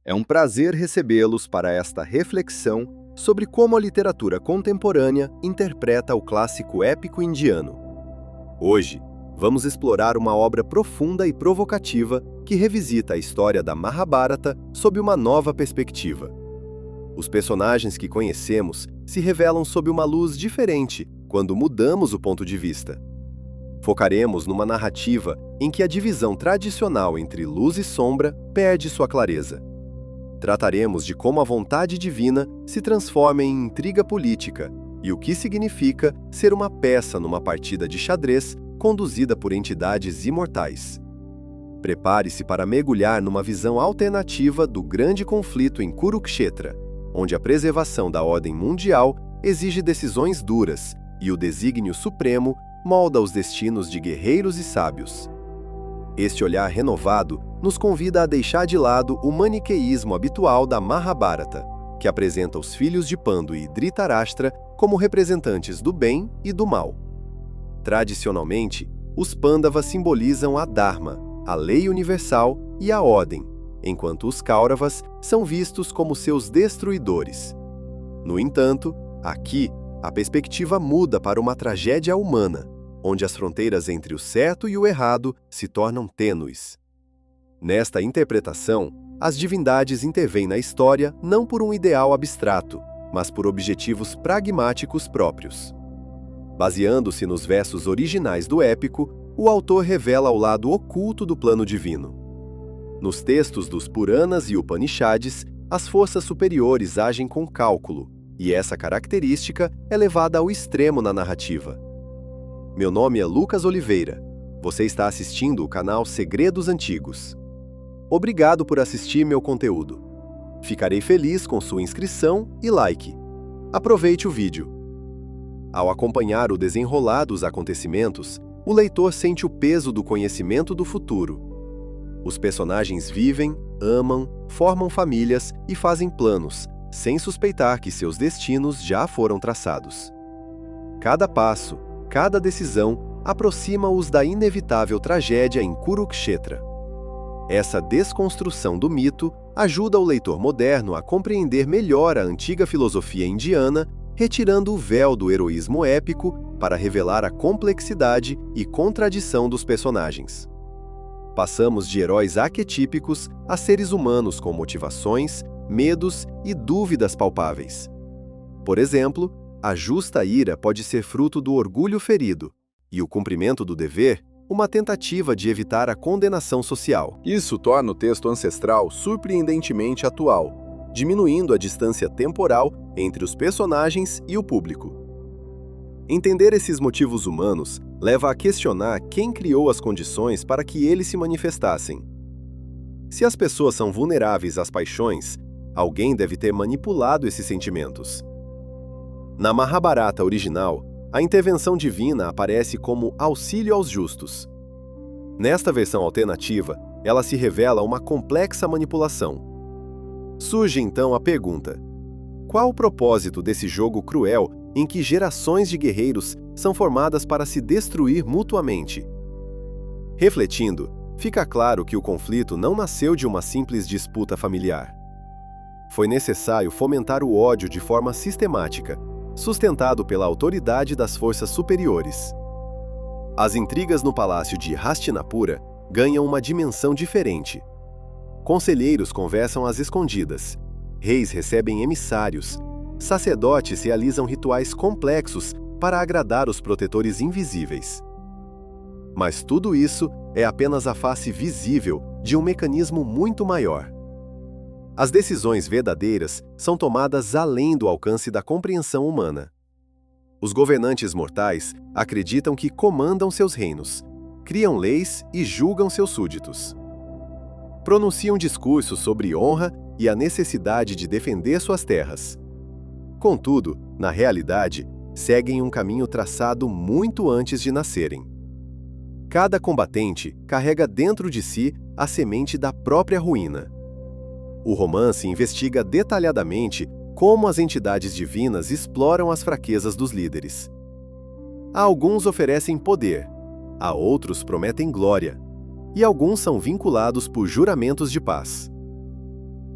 É um prazer recebê-los para esta reflexão sobre como a literatura contemporânea interpreta o clássico épico indiano. Hoje, vamos explorar uma obra profunda e provocativa que revisita a história da Mahabharata sob uma nova perspectiva. Os personagens que conhecemos se revelam sob uma luz diferente quando mudamos o ponto de vista. Focaremos numa narrativa em que a divisão tradicional entre luz e sombra perde sua clareza. Trataremos de como a vontade divina se transforma em intriga política e o que significa ser uma peça numa partida de xadrez conduzida por entidades imortais. Prepare-se para mergulhar numa visão alternativa do grande conflito em Kurukshetra, onde a preservação da ordem mundial exige decisões duras e o desígnio supremo molda os destinos de guerreiros e sábios. Este olhar renovado nos convida a deixar de lado o maniqueísmo habitual da Mahabharata, que apresenta os filhos de Pandu e Dhritarashtra como representantes do bem e do mal. Tradicionalmente, os Pandavas simbolizam a Dharma, a lei universal e a ordem, enquanto os Kauravas são vistos como seus destruidores. No entanto, aqui, a perspectiva muda para uma tragédia humana, onde as fronteiras entre o certo e o errado se tornam tênues. Nesta interpretação, as divindades intervêm na história não por um ideal abstrato, mas por objetivos pragmáticos próprios. Baseando-se nos versos originais do épico, o autor revela o lado oculto do plano divino. Nos textos dos Puranas e Upanishads, as forças superiores agem com cálculo, e essa característica é levada ao extremo na narrativa. Meu nome é Lucas Oliveira. Você está assistindo o canal Segredos Antigos. Obrigado por assistir meu conteúdo. Ficarei feliz com sua inscrição e like. Aproveite o vídeo. Ao acompanhar o desenrolar dos acontecimentos, o leitor sente o peso do conhecimento do futuro. Os personagens vivem, amam, formam famílias e fazem planos, sem suspeitar que seus destinos já foram traçados. Cada passo, cada decisão aproxima-os da inevitável tragédia em Kurukshetra. Essa desconstrução do mito ajuda o leitor moderno a compreender melhor a antiga filosofia indiana, retirando o véu do heroísmo épico para revelar a complexidade e contradição dos personagens. Passamos de heróis arquetípicos a seres humanos com motivações, medos e dúvidas palpáveis. Por exemplo, a justa ira pode ser fruto do orgulho ferido, e o cumprimento do dever, uma tentativa de evitar a condenação social. Isso torna o texto ancestral surpreendentemente atual, diminuindo a distância temporal entre os personagens e o público. Entender esses motivos humanos leva a questionar quem criou as condições para que eles se manifestassem. Se as pessoas são vulneráveis às paixões, alguém deve ter manipulado esses sentimentos. Na Mahabharata original, a intervenção divina aparece como auxílio aos justos. Nesta versão alternativa, ela se revela uma complexa manipulação. Surge então a pergunta: qual o propósito desse jogo cruel em que gerações de guerreiros são formadas para se destruir mutuamente? Refletindo, fica claro que o conflito não nasceu de uma simples disputa familiar. Foi necessário fomentar o ódio de forma sistemática, sustentado pela autoridade das forças superiores. As intrigas no palácio de Hastinapura ganham uma dimensão diferente. Conselheiros conversam às escondidas, reis recebem emissários, sacerdotes realizam rituais complexos para agradar os protetores invisíveis. Mas tudo isso é apenas a face visível de um mecanismo muito maior. As decisões verdadeiras são tomadas além do alcance da compreensão humana. Os governantes mortais acreditam que comandam seus reinos, criam leis e julgam seus súditos. Pronunciam discursos sobre honra e a necessidade de defender suas terras. Contudo, na realidade, seguem um caminho traçado muito antes de nascerem. Cada combatente carrega dentro de si a semente da própria ruína. O romance investiga detalhadamente como as entidades divinas exploram as fraquezas dos líderes. A alguns oferecem poder, a outros prometem glória, e alguns são vinculados por juramentos de paz.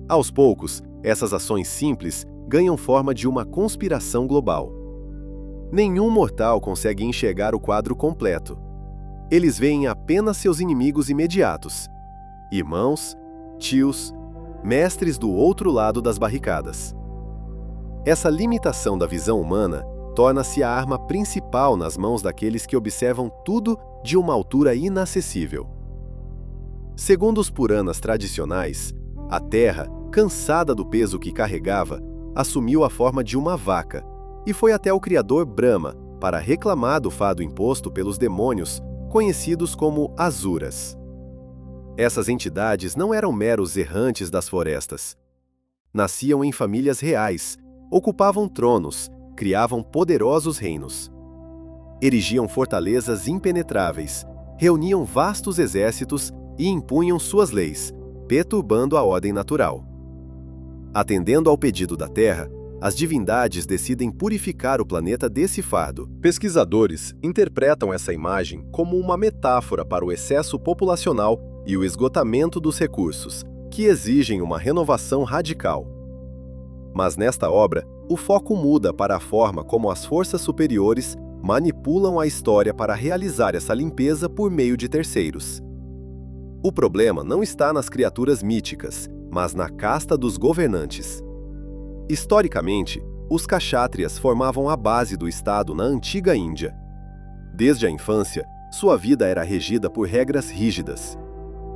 Aos poucos, essas ações simples ganham forma de uma conspiração global. Nenhum mortal consegue enxergar o quadro completo. Eles veem apenas seus inimigos imediatos: irmãos, tios, mestres do outro lado das barricadas. Essa limitação da visão humana torna-se a arma principal nas mãos daqueles que observam tudo de uma altura inacessível. Segundo os Puranas tradicionais, a Terra, cansada do peso que carregava, assumiu a forma de uma vaca e foi até o criador Brahma para reclamar do fardo imposto pelos demônios, conhecidos como Asuras. Essas entidades não eram meros errantes das florestas. Nasciam em famílias reais, ocupavam tronos, criavam poderosos reinos. Erigiam fortalezas impenetráveis, reuniam vastos exércitos e impunham suas leis, perturbando a ordem natural. Atendendo ao pedido da Terra, as divindades decidem purificar o planeta desse fardo. Pesquisadores interpretam essa imagem como uma metáfora para o excesso populacional e o esgotamento dos recursos, que exigem uma renovação radical. Mas nesta obra, o foco muda para a forma como as forças superiores manipulam a história para realizar essa limpeza por meio de terceiros. O problema não está nas criaturas míticas, mas na casta dos governantes. Historicamente, os kshatriyas formavam a base do Estado na antiga Índia. Desde a infância, sua vida era regida por regras rígidas.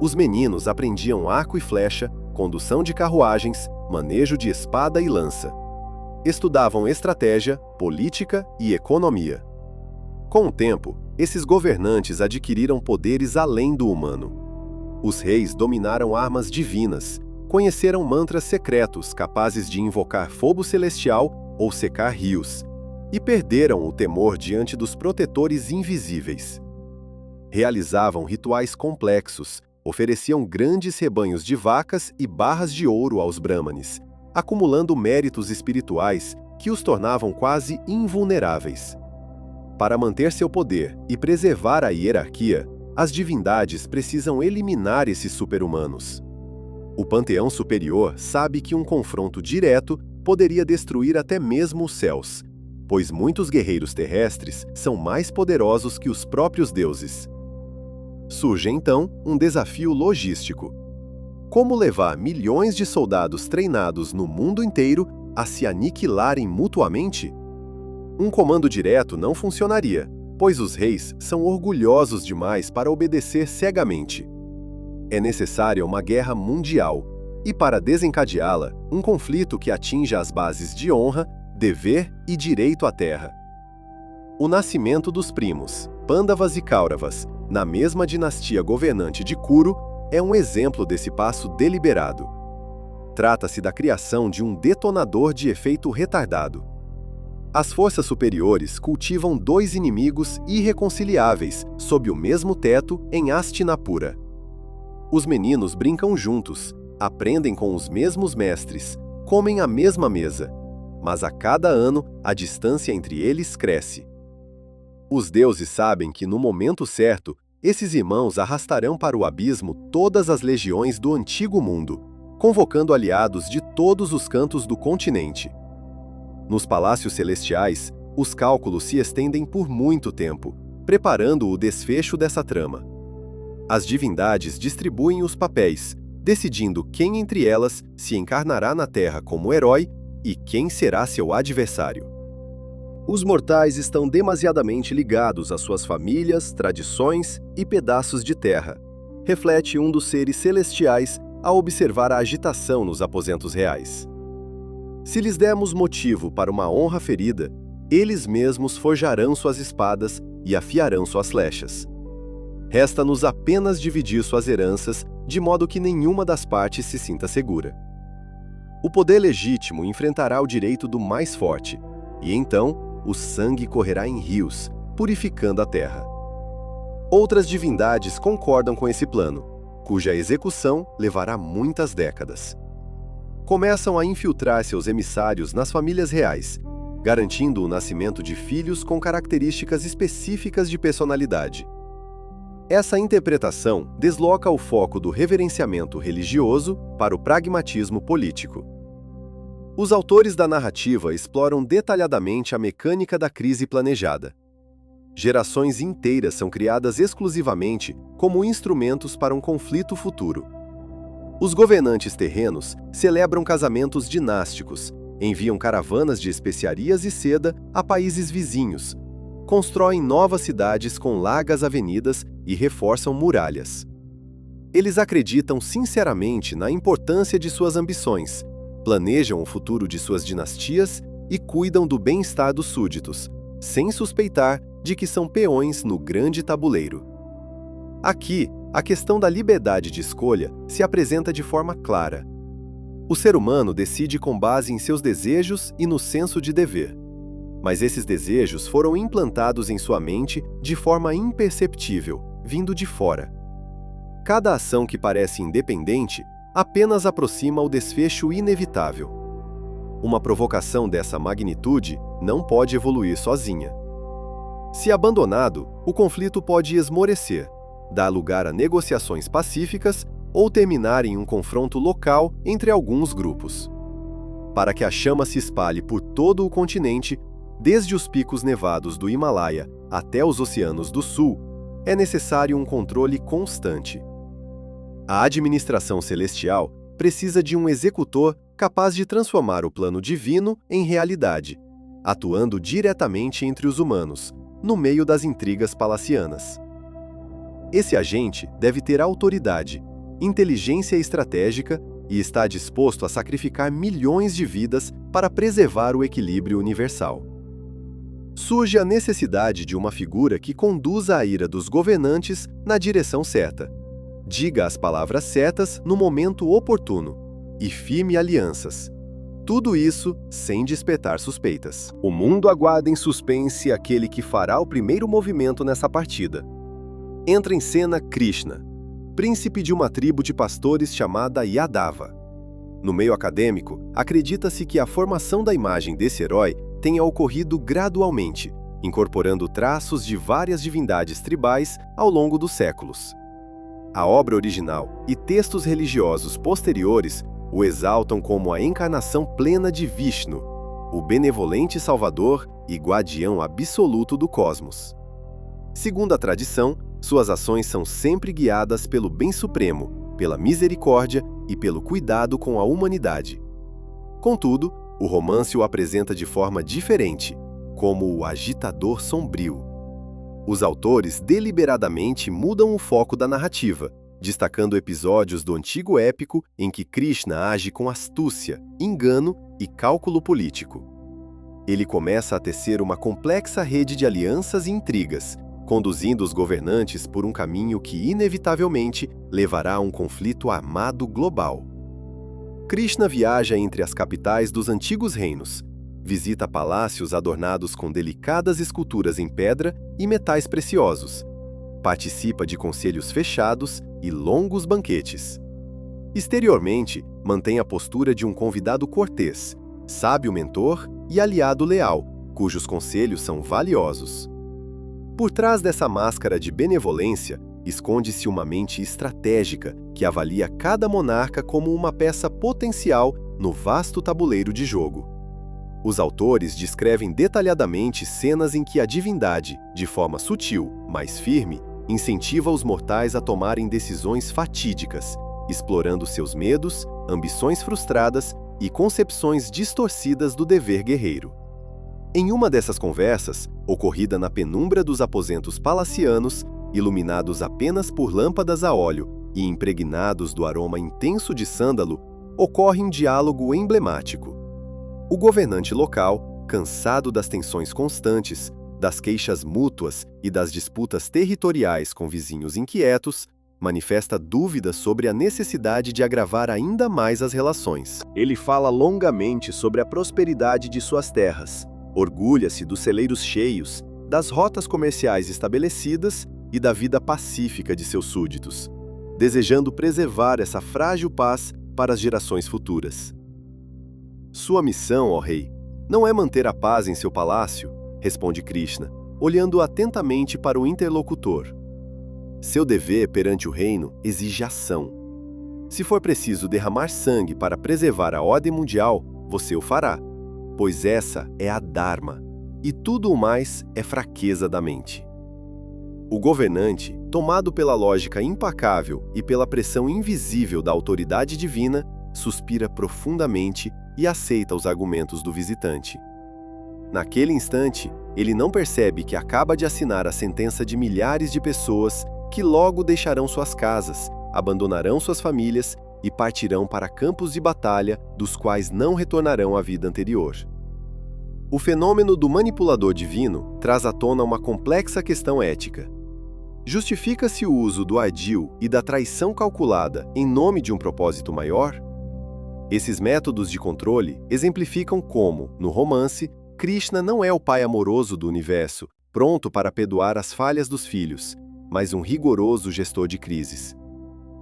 Os meninos aprendiam arco e flecha, condução de carruagens, manejo de espada e lança. Estudavam estratégia, política e economia. Com o tempo, esses governantes adquiriram poderes além do humano. Os reis dominaram armas divinas, conheceram mantras secretos capazes de invocar fogo celestial ou secar rios, e perderam o temor diante dos protetores invisíveis. Realizavam rituais complexos, ofereciam grandes rebanhos de vacas e barras de ouro aos brahmanes, acumulando méritos espirituais que os tornavam quase invulneráveis. Para manter seu poder e preservar a hierarquia, as divindades precisam eliminar esses super-humanos. O panteão superior sabe que um confronto direto poderia destruir até mesmo os céus, pois muitos guerreiros terrestres são mais poderosos que os próprios deuses. Surge então um desafio logístico. Como levar milhões de soldados treinados no mundo inteiro a se aniquilarem mutuamente? Um comando direto não funcionaria, pois os reis são orgulhosos demais para obedecer cegamente. É necessária uma guerra mundial, e para desencadeá-la, um conflito que atinja as bases de honra, dever e direito à terra. O nascimento dos primos, Pândavas e Kauravas, na mesma dinastia governante de Kuru, é um exemplo desse passo deliberado. Trata-se da criação de um detonador de efeito retardado. As forças superiores cultivam dois inimigos irreconciliáveis sob o mesmo teto em Hastinapura. Os meninos brincam juntos, aprendem com os mesmos mestres, comem à mesma mesa, mas a cada ano a distância entre eles cresce. Os deuses sabem que no momento certo, esses irmãos arrastarão para o abismo todas as legiões do antigo mundo, convocando aliados de todos os cantos do continente. Nos palácios celestiais, os cálculos se estendem por muito tempo, preparando o desfecho dessa trama. As divindades distribuem os papéis, decidindo quem entre elas se encarnará na Terra como herói e quem será seu adversário. Os mortais estão demasiadamente ligados às suas famílias, tradições e pedaços de terra. Reflete um dos seres celestiais ao observar a agitação nos aposentos reais. Se lhes dermos motivo para uma honra ferida, eles mesmos forjarão suas espadas e afiarão suas flechas. Resta-nos apenas dividir suas heranças, de modo que nenhuma das partes se sinta segura. O poder legítimo enfrentará o direito do mais forte, e então o sangue correrá em rios, purificando a terra. Outras divindades concordam com esse plano, cuja execução levará muitas décadas. Começam a infiltrar seus emissários nas famílias reais, garantindo o nascimento de filhos com características específicas de personalidade. Essa interpretação desloca o foco do reverenciamento religioso para o pragmatismo político. Os autores da narrativa exploram detalhadamente a mecânica da crise planejada. Gerações inteiras são criadas exclusivamente como instrumentos para um conflito futuro. Os governantes terrenos celebram casamentos dinásticos, enviam caravanas de especiarias e seda a países vizinhos, constroem novas cidades com largas avenidas e reforçam muralhas. Eles acreditam sinceramente na importância de suas ambições, planejam o futuro de suas dinastias e cuidam do bem-estar dos súditos, sem suspeitar de que são peões no grande tabuleiro. Aqui, a questão da liberdade de escolha se apresenta de forma clara. O ser humano decide com base em seus desejos e no senso de dever. Mas esses desejos foram implantados em sua mente de forma imperceptível, vindo de fora. Cada ação que parece independente apenas aproxima o desfecho inevitável. Uma provocação dessa magnitude não pode evoluir sozinha. Se abandonado, o conflito pode esmorecer, dar lugar a negociações pacíficas ou terminar em um confronto local entre alguns grupos. Para que a chama se espalhe por todo o continente, desde os picos nevados do Himalaia até os oceanos do Sul, é necessário um controle constante. A administração celestial precisa de um executor capaz de transformar o plano divino em realidade, atuando diretamente entre os humanos, no meio das intrigas palacianas. Esse agente deve ter autoridade, inteligência estratégica e estar disposto a sacrificar milhões de vidas para preservar o equilíbrio universal. Surge a necessidade de uma figura que conduza a ira dos governantes na direção certa, diga as palavras certas no momento oportuno e firme alianças. Tudo isso sem despertar suspeitas. O mundo aguarda em suspense aquele que fará o primeiro movimento nessa partida. Entra em cena Krishna, príncipe de uma tribo de pastores chamada Yadava. No meio acadêmico, acredita-se que a formação da imagem desse herói tenha ocorrido gradualmente, incorporando traços de várias divindades tribais ao longo dos séculos. A obra original e textos religiosos posteriores o exaltam como a encarnação plena de Vishnu, o benevolente salvador e guardião absoluto do cosmos. Segundo a tradição, suas ações são sempre guiadas pelo bem supremo, pela misericórdia e pelo cuidado com a humanidade. Contudo, o romance o apresenta de forma diferente, como o agitador sombrio. Os autores deliberadamente mudam o foco da narrativa, destacando episódios do antigo épico em que Krishna age com astúcia, engano e cálculo político. Ele começa a tecer uma complexa rede de alianças e intrigas, conduzindo os governantes por um caminho que inevitavelmente levará a um conflito armado global. Krishna viaja entre as capitais dos antigos reinos, visita palácios adornados com delicadas esculturas em pedra e metais preciosos, participa de conselhos fechados e longos banquetes. Exteriormente, mantém a postura de um convidado cortês, sábio mentor e aliado leal, cujos conselhos são valiosos. Por trás dessa máscara de benevolência, esconde-se uma mente estratégica que avalia cada monarca como uma peça potencial no vasto tabuleiro de jogo. Os autores descrevem detalhadamente cenas em que a divindade, de forma sutil, mas firme, incentiva os mortais a tomarem decisões fatídicas, explorando seus medos, ambições frustradas e concepções distorcidas do dever guerreiro. Em uma dessas conversas, ocorrida na penumbra dos aposentos palacianos, iluminados apenas por lâmpadas a óleo e impregnados do aroma intenso de sândalo, ocorre um diálogo emblemático. O governante local, cansado das tensões constantes, das queixas mútuas e das disputas territoriais com vizinhos inquietos, manifesta dúvidas sobre a necessidade de agravar ainda mais as relações. Ele fala longamente sobre a prosperidade de suas terras, orgulha-se dos celeiros cheios, das rotas comerciais estabelecidas e da vida pacífica de seus súditos, desejando preservar essa frágil paz para as gerações futuras. Sua missão, ó rei, não é manter a paz em seu palácio, responde Krishna, olhando atentamente para o interlocutor. Seu dever perante o reino exige ação. Se for preciso derramar sangue para preservar a ordem mundial, você o fará, pois essa é a Dharma, e tudo o mais é fraqueza da mente. O governante, tomado pela lógica impacável e pela pressão invisível da autoridade divina, suspira profundamente e aceita os argumentos do visitante. Naquele instante, ele não percebe que acaba de assinar a sentença de milhares de pessoas que logo deixarão suas casas, abandonarão suas famílias e partirão para campos de batalha dos quais não retornarão à vida anterior. O fenômeno do manipulador divino traz à tona uma complexa questão ética. Justifica-se o uso do ardil e da traição calculada em nome de um propósito maior? Esses métodos de controle exemplificam como, no romance, Krishna não é o pai amoroso do universo, pronto para perdoar as falhas dos filhos, mas um rigoroso gestor de crises.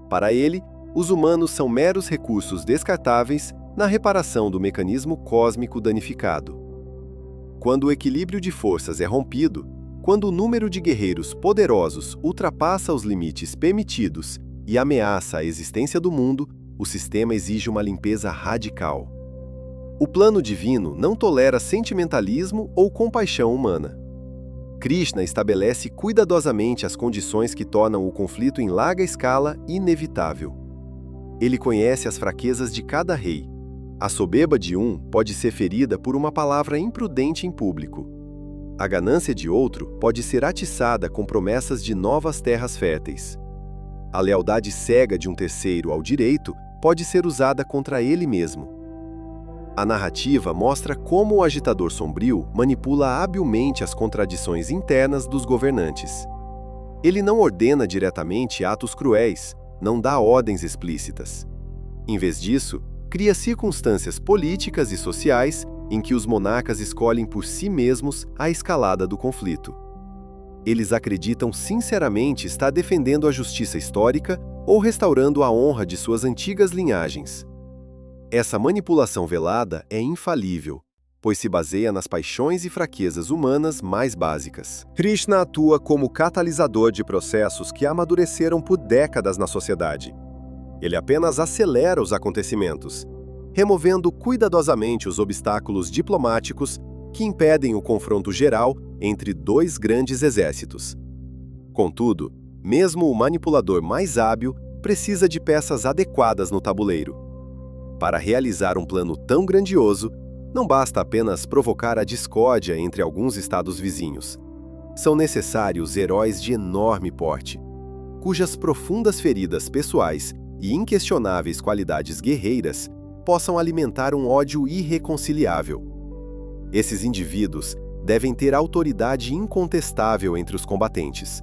Para ele, os humanos são meros recursos descartáveis na reparação do mecanismo cósmico danificado. Quando o equilíbrio de forças é rompido, quando o número de guerreiros poderosos ultrapassa os limites permitidos e ameaça a existência do mundo, o sistema exige uma limpeza radical. O plano divino não tolera sentimentalismo ou compaixão humana. Krishna estabelece cuidadosamente as condições que tornam o conflito em larga escala inevitável. Ele conhece as fraquezas de cada rei. A soberba de um pode ser ferida por uma palavra imprudente em público. A ganância de outro pode ser atiçada com promessas de novas terras férteis. A lealdade cega de um terceiro ao direito pode ser usada contra ele mesmo. A narrativa mostra como o agitador sombrio manipula habilmente as contradições internas dos governantes. Ele não ordena diretamente atos cruéis, não dá ordens explícitas. Em vez disso, cria circunstâncias políticas e sociais em que os monarcas escolhem por si mesmos a escalada do conflito. Eles acreditam sinceramente estar defendendo a justiça histórica ou restaurando a honra de suas antigas linhagens. Essa manipulação velada é infalível, pois se baseia nas paixões e fraquezas humanas mais básicas. Krishna atua como catalisador de processos que amadureceram por décadas na sociedade. Ele apenas acelera os acontecimentos, removendo cuidadosamente os obstáculos diplomáticos que impedem o confronto geral entre dois grandes exércitos. Contudo, mesmo o manipulador mais hábil precisa de peças adequadas no tabuleiro. Para realizar um plano tão grandioso, não basta apenas provocar a discórdia entre alguns estados vizinhos. São necessários heróis de enorme porte, cujas profundas feridas pessoais e inquestionáveis qualidades guerreiras possam alimentar um ódio irreconciliável. Esses indivíduos devem ter autoridade incontestável entre os combatentes,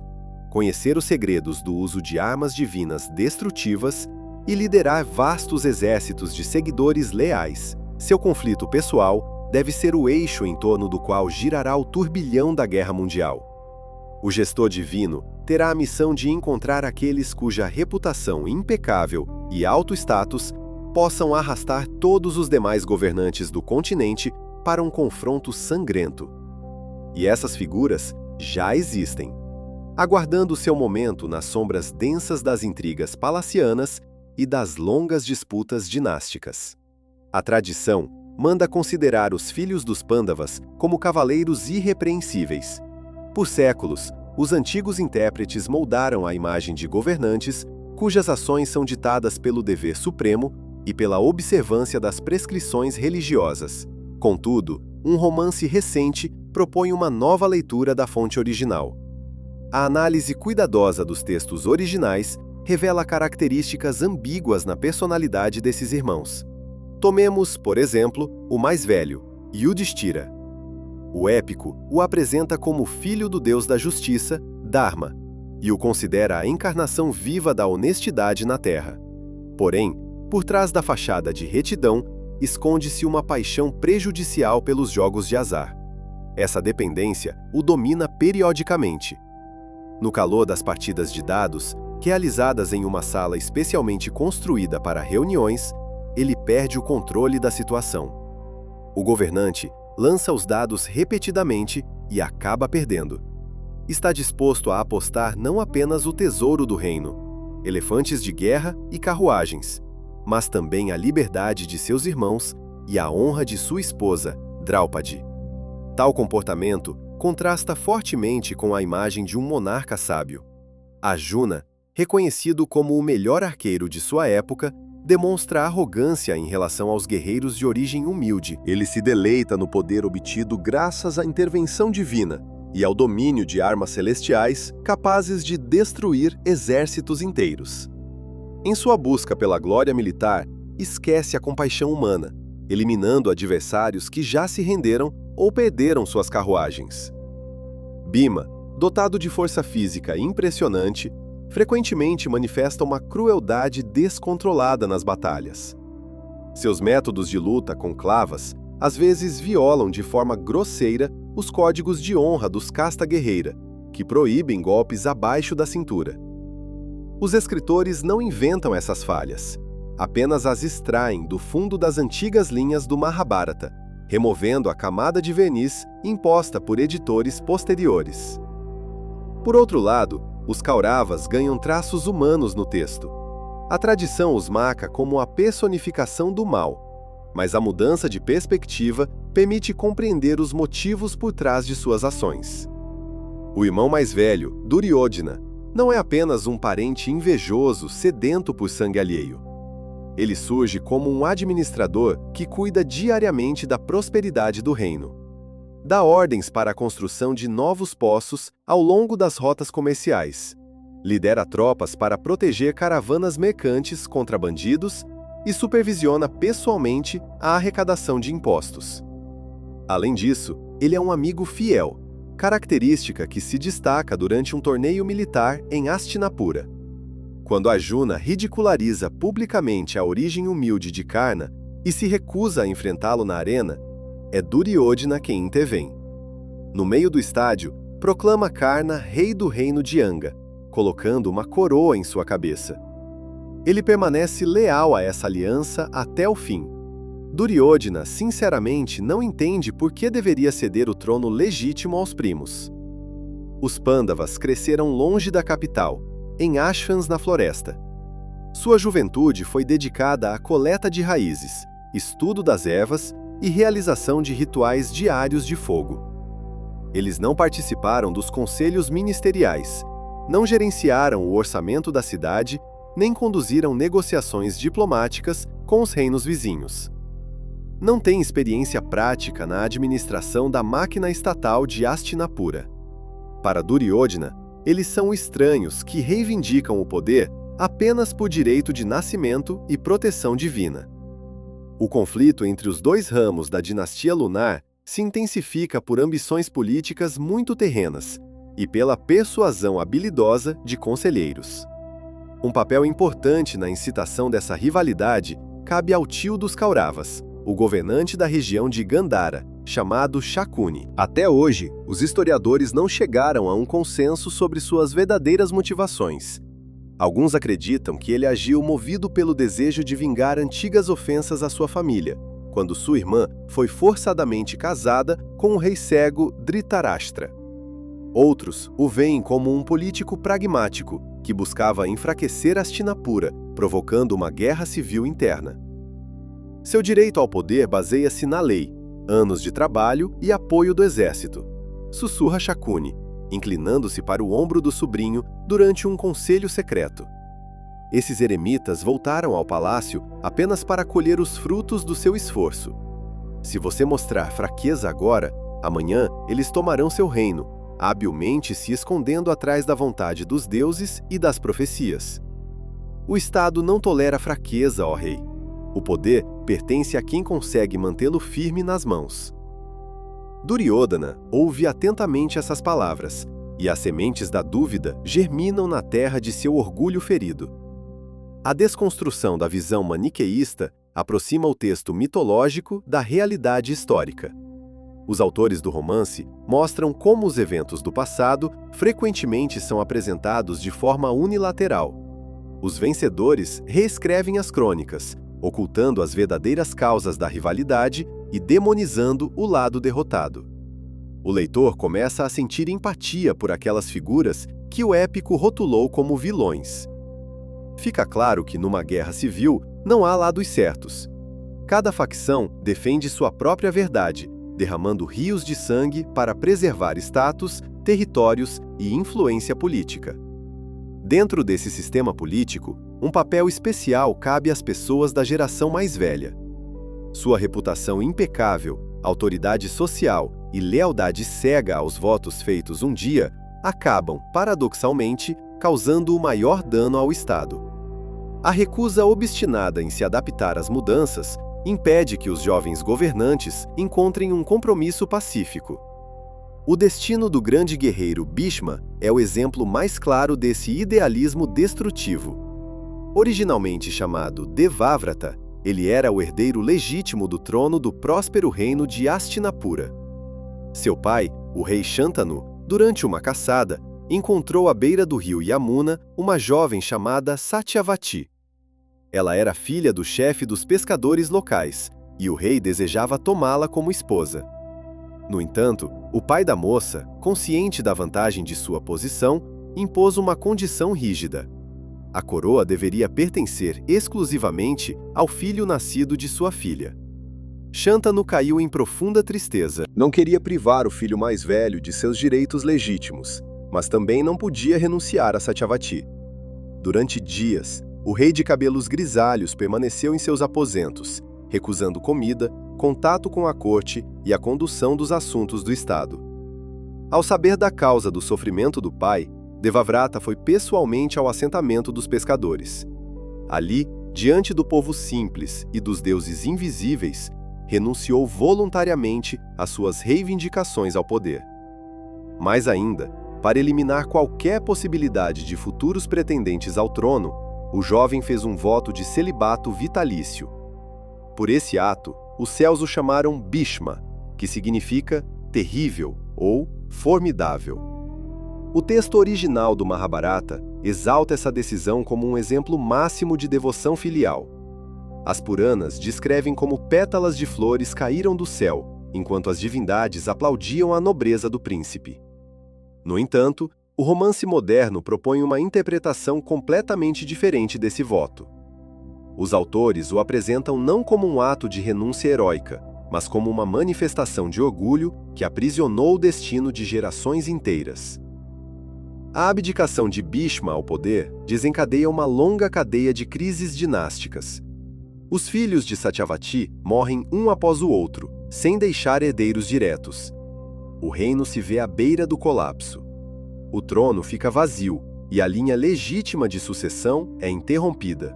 conhecer os segredos do uso de armas divinas destrutivas e liderar vastos exércitos de seguidores leais. Seu conflito pessoal deve ser o eixo em torno do qual girará o turbilhão da guerra mundial. O gestor divino terá a missão de encontrar aqueles cuja reputação impecável e alto status possam arrastar todos os demais governantes do continente para um confronto sangrento. E essas figuras já existem, aguardando seu momento nas sombras densas das intrigas palacianas e das longas disputas dinásticas. A tradição manda considerar os filhos dos Pândavas como cavaleiros irrepreensíveis. Por séculos, os antigos intérpretes moldaram a imagem de governantes cujas ações são ditadas pelo dever supremo e pela observância das prescrições religiosas. Contudo, um romance recente propõe uma nova leitura da fonte original. A análise cuidadosa dos textos originais revela características ambíguas na personalidade desses irmãos. Tomemos, por exemplo, o mais velho, Yudhishthira. O épico o apresenta como filho do deus da justiça, Dharma, e o considera a encarnação viva da honestidade na Terra. Porém, por trás da fachada de retidão, esconde-se uma paixão prejudicial pelos jogos de azar. Essa dependência o domina periodicamente. No calor das partidas de dados, realizadas em uma sala especialmente construída para reuniões, ele perde o controle da situação. O governante lança os dados repetidamente e acaba perdendo. está disposto a apostar não apenas o tesouro do reino, elefantes de guerra e carruagens, mas também a liberdade de seus irmãos e a honra de sua esposa, Draupadi. Tal comportamento contrasta fortemente com a imagem de um monarca sábio. Arjuna, reconhecido como o melhor arqueiro de sua época, demonstra arrogância em relação aos guerreiros de origem humilde. Ele se deleita no poder obtido graças à intervenção divina e ao domínio de armas celestiais capazes de destruir exércitos inteiros. Em sua busca pela glória militar, esquece a compaixão humana, eliminando adversários que já se renderam ou perderam suas carruagens. Bhima, dotado de força física impressionante, frequentemente manifesta uma crueldade descontrolada nas batalhas. Seus métodos de luta com clavas às vezes violam de forma grosseira os códigos de honra dos casta guerreira, que proíbem golpes abaixo da cintura. Os escritores não inventam essas falhas, apenas as extraem do fundo das antigas linhas do Mahabharata, removendo a camada de verniz imposta por editores posteriores. Por outro lado, os Kauravas ganham traços humanos no texto. A tradição os marca como a personificação do mal, mas a mudança de perspectiva permite compreender os motivos por trás de suas ações. O irmão mais velho, Duryodhana, não é apenas um parente invejoso sedento por sangue alheio. Ele surge como um administrador que cuida diariamente da prosperidade do reino. Dá ordens para a construção de novos poços ao longo das rotas comerciais. Lidera tropas para proteger caravanas mercantes contra bandidos e supervisiona pessoalmente a arrecadação de impostos. Além disso, ele é um amigo fiel, característica que se destaca durante um torneio militar em Hastinapura. Quando Arjuna ridiculariza publicamente a origem humilde de Karna e se recusa a enfrentá-lo na arena, é Duryodhana quem intervém. No meio do estádio, proclama Karna rei do reino de Anga, colocando uma coroa em sua cabeça. Ele permanece leal a essa aliança até o fim. Duryodhana, sinceramente, não entende por que deveria ceder o trono legítimo aos primos. Os Pandavas cresceram longe da capital, em ashrams na floresta. Sua juventude foi dedicada à coleta de raízes, estudo das ervas e realização de rituais diários de fogo. Eles não participaram dos conselhos ministeriais, não gerenciaram o orçamento da cidade, nem conduziram negociações diplomáticas com os reinos vizinhos. Não têm experiência prática na administração da máquina estatal de Hastinapura. Para Duryodhana, eles são estranhos que reivindicam o poder apenas por direito de nascimento e proteção divina. O conflito entre os dois ramos da dinastia lunar se intensifica por ambições políticas muito terrenas e pela persuasão habilidosa de conselheiros. Um papel importante na incitação dessa rivalidade cabe ao tio dos Kauravas, o governante da região de Gandhara, chamado Shakuni. Até hoje, os historiadores não chegaram a um consenso sobre suas verdadeiras motivações. Alguns acreditam que ele agiu movido pelo desejo de vingar antigas ofensas à sua família, quando sua irmã foi forçadamente casada com o rei cego Dhritarashtra. Outros o veem como um político pragmático que buscava enfraquecer Hastinapura, provocando uma guerra civil interna. Seu direito ao poder baseia-se na lei, anos de trabalho e apoio do exército, sussurra Shakuni, inclinando-se para o ombro do sobrinho durante um conselho secreto. Esses eremitas voltaram ao palácio apenas para colher os frutos do seu esforço. Se você mostrar fraqueza agora, amanhã eles tomarão seu reino, habilmente se escondendo atrás da vontade dos deuses e das profecias. O Estado não tolera fraqueza, ó rei. O poder pertence a quem consegue mantê-lo firme nas mãos. Duryodhana ouve atentamente essas palavras, e as sementes da dúvida germinam na terra de seu orgulho ferido. A desconstrução da visão maniqueísta aproxima o texto mitológico da realidade histórica. Os autores do romance mostram como os eventos do passado frequentemente são apresentados de forma unilateral. Os vencedores reescrevem as crônicas, ocultando as verdadeiras causas da rivalidade e demonizando o lado derrotado. O leitor começa a sentir empatia por aquelas figuras que o épico rotulou como vilões. Fica claro que numa guerra civil não há lados certos. Cada facção defende sua própria verdade, derramando rios de sangue para preservar status, territórios e influência política. Dentro desse sistema político, um papel especial cabe às pessoas da geração mais velha. Sua reputação impecável, autoridade social e lealdade cega aos votos feitos um dia acabam, paradoxalmente, causando o maior dano ao Estado. A recusa obstinada em se adaptar às mudanças impede que os jovens governantes encontrem um compromisso pacífico. O destino do grande guerreiro Bhishma é o exemplo mais claro desse idealismo destrutivo. Originalmente chamado Devavrata, ele era o herdeiro legítimo do trono do próspero reino de Hastinapura. Seu pai, o rei Shantanu, durante uma caçada, encontrou à beira do rio Yamuna uma jovem chamada Satyavati. Ela era filha do chefe dos pescadores locais, e o rei desejava tomá-la como esposa. No entanto, o pai da moça, consciente da vantagem de sua posição, impôs uma condição rígida. A coroa deveria pertencer exclusivamente ao filho nascido de sua filha. Shantanu caiu em profunda tristeza. Não queria privar o filho mais velho de seus direitos legítimos, mas também não podia renunciar a Satyavati. Durante dias, o rei de cabelos grisalhos permaneceu em seus aposentos, recusando comida, contato com a corte e a condução dos assuntos do Estado. Ao saber da causa do sofrimento do pai, Devavrata foi pessoalmente ao assentamento dos pescadores. Ali, diante do povo simples e dos deuses invisíveis, renunciou voluntariamente às suas reivindicações ao poder. Mais ainda, para eliminar qualquer possibilidade de futuros pretendentes ao trono, o jovem fez um voto de celibato vitalício. Por esse ato, os céus o chamaram Bhishma, que significa terrível ou formidável. O texto original do Mahabharata exalta essa decisão como um exemplo máximo de devoção filial. As Puranas descrevem como pétalas de flores caíram do céu, enquanto as divindades aplaudiam a nobreza do príncipe. No entanto, o romance moderno propõe uma interpretação completamente diferente desse voto. Os autores o apresentam não como um ato de renúncia heróica, mas como uma manifestação de orgulho que aprisionou o destino de gerações inteiras. A abdicação de Bhishma ao poder desencadeia uma longa cadeia de crises dinásticas. Os filhos de Satyavati morrem um após o outro, sem deixar herdeiros diretos. O reino se vê à beira do colapso. O trono fica vazio e a linha legítima de sucessão é interrompida.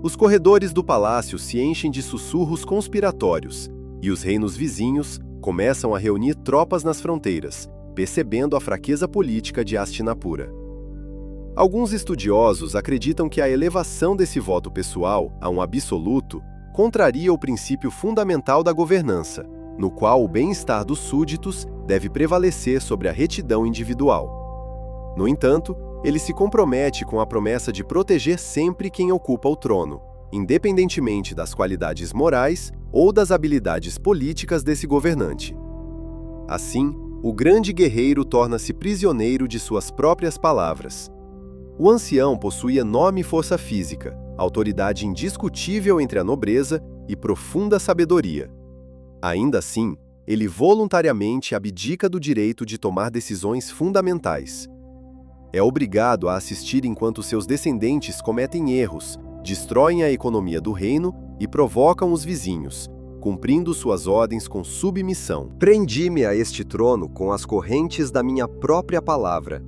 Os corredores do palácio se enchem de sussurros conspiratórios e os reinos vizinhos começam a reunir tropas nas fronteiras, percebendo a fraqueza política de Hastinapura. Alguns estudiosos acreditam que a elevação desse voto pessoal a um absoluto contraria o princípio fundamental da governança, no qual o bem-estar dos súditos deve prevalecer sobre a retidão individual. No entanto, ele se compromete com a promessa de proteger sempre quem ocupa o trono, independentemente das qualidades morais ou das habilidades políticas desse governante. Assim, o grande guerreiro torna-se prisioneiro de suas próprias palavras. O ancião possui enorme força física, autoridade indiscutível entre a nobreza e profunda sabedoria. Ainda assim, ele voluntariamente abdica do direito de tomar decisões fundamentais. É obrigado a assistir enquanto seus descendentes cometem erros, destroem a economia do reino e provocam os vizinhos, cumprindo suas ordens com submissão. Prendi-me a este trono com as correntes da minha própria palavra,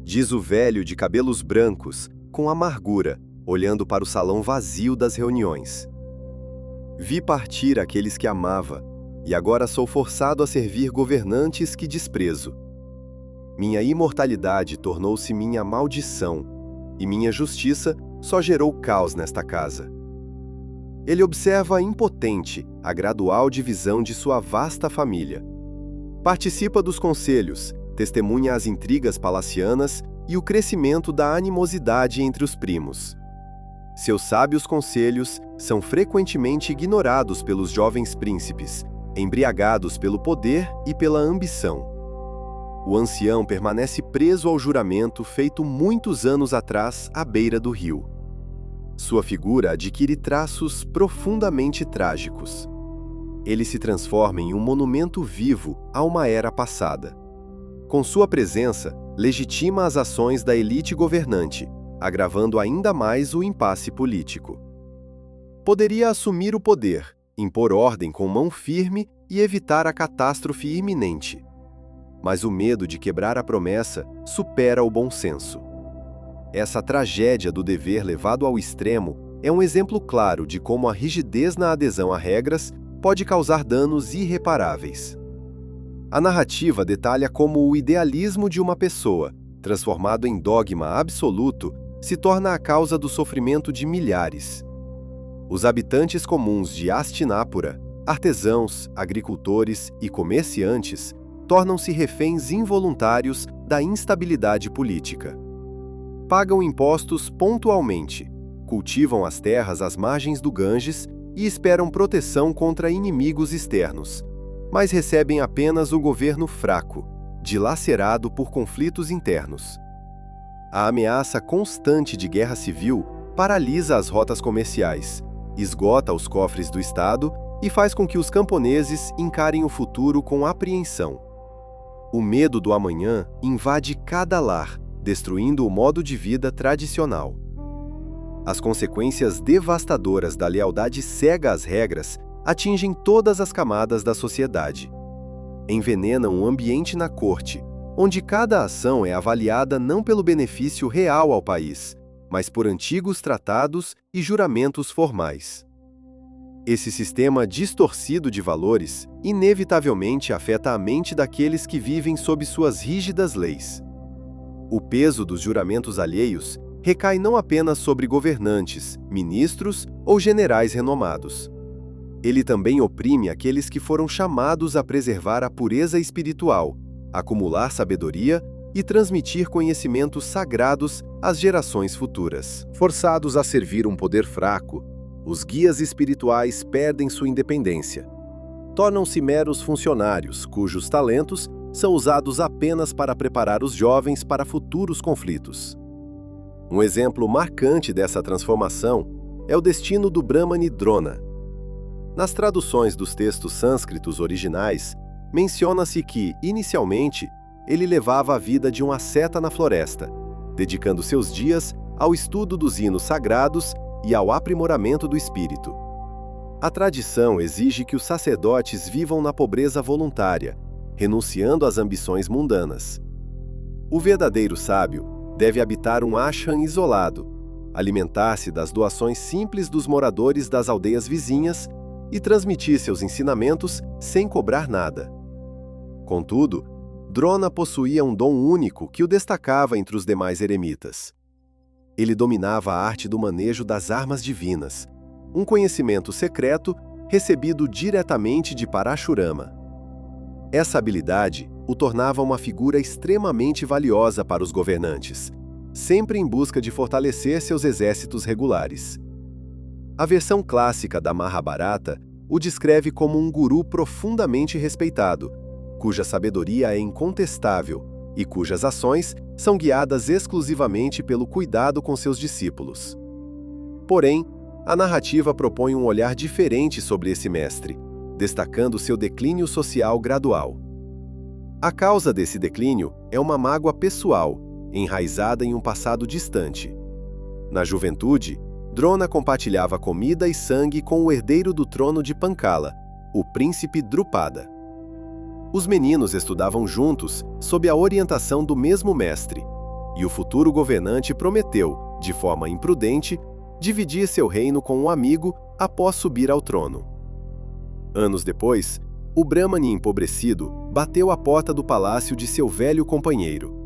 diz o velho de cabelos brancos, com amargura, olhando para o salão vazio das reuniões. Vi partir aqueles que amava, e agora sou forçado a servir governantes que desprezo. Minha imortalidade tornou-se minha maldição, e minha justiça só gerou caos nesta casa. Ele observa impotente a gradual divisão de sua vasta família. Participa dos conselhos, testemunha as intrigas palacianas e o crescimento da animosidade entre os primos. Seus sábios conselhos são frequentemente ignorados pelos jovens príncipes, embriagados pelo poder e pela ambição. O ancião permanece preso ao juramento feito muitos anos atrás à beira do rio. Sua figura adquire traços profundamente trágicos. Ele se transforma em um monumento vivo a uma era passada. Com sua presença, legitima as ações da elite governante, agravando ainda mais o impasse político. Poderia assumir o poder, impor ordem com mão firme e evitar a catástrofe iminente. Mas o medo de quebrar a promessa supera o bom senso. Essa tragédia do dever levado ao extremo é um exemplo claro de como a rigidez na adesão a regras pode causar danos irreparáveis. A narrativa detalha como o idealismo de uma pessoa, transformado em dogma absoluto, se torna a causa do sofrimento de milhares. Os habitantes comuns de Hastinapura, artesãos, agricultores e comerciantes, tornam-se reféns involuntários da instabilidade política. Pagam impostos pontualmente, cultivam as terras às margens do Ganges e esperam proteção contra inimigos externos, mas recebem apenas o governo fraco, dilacerado por conflitos internos. A ameaça constante de guerra civil paralisa as rotas comerciais, esgota os cofres do Estado e faz com que os camponeses encarem o futuro com apreensão. O medo do amanhã invade cada lar, destruindo o modo de vida tradicional. As consequências devastadoras da lealdade cega às regras atingem todas as camadas da sociedade. Envenenam o ambiente na corte, onde cada ação é avaliada não pelo benefício real ao país, mas por antigos tratados e juramentos formais. Esse sistema distorcido de valores inevitavelmente afeta a mente daqueles que vivem sob suas rígidas leis. O peso dos juramentos alheios recai não apenas sobre governantes, ministros ou generais renomados. Ele também oprime aqueles que foram chamados a preservar a pureza espiritual, acumular sabedoria e transmitir conhecimentos sagrados às gerações futuras. Forçados a servir um poder fraco, os guias espirituais perdem sua independência. Tornam-se meros funcionários cujos talentos são usados apenas para preparar os jovens para futuros conflitos. Um exemplo marcante dessa transformação é o destino do Brahmani Drona. Nas traduções dos textos sânscritos originais, menciona-se que, inicialmente, ele levava a vida de um asceta na floresta, dedicando seus dias ao estudo dos hinos sagrados e ao aprimoramento do espírito. A tradição exige que os sacerdotes vivam na pobreza voluntária, renunciando às ambições mundanas. O verdadeiro sábio deve habitar um ashram isolado, alimentar-se das doações simples dos moradores das aldeias vizinhas e transmitir seus ensinamentos sem cobrar nada. Contudo, Drona possuía um dom único que o destacava entre os demais eremitas. Ele dominava a arte do manejo das armas divinas, um conhecimento secreto recebido diretamente de Parashurama. Essa habilidade o tornava uma figura extremamente valiosa para os governantes, sempre em busca de fortalecer seus exércitos regulares. A versão clássica da Mahabharata o descreve como um guru profundamente respeitado, cuja sabedoria é incontestável e cujas ações são guiadas exclusivamente pelo cuidado com seus discípulos. Porém, a narrativa propõe um olhar diferente sobre esse mestre, destacando seu declínio social gradual. A causa desse declínio é uma mágoa pessoal, enraizada em um passado distante. Na juventude, Drona compartilhava comida e sangue com o herdeiro do trono de Panchala, o príncipe Drupada. Os meninos estudavam juntos sob a orientação do mesmo mestre, e o futuro governante prometeu, de forma imprudente, dividir seu reino com um amigo após subir ao trono. Anos depois, o Brahmani empobrecido bateu à porta do palácio de seu velho companheiro.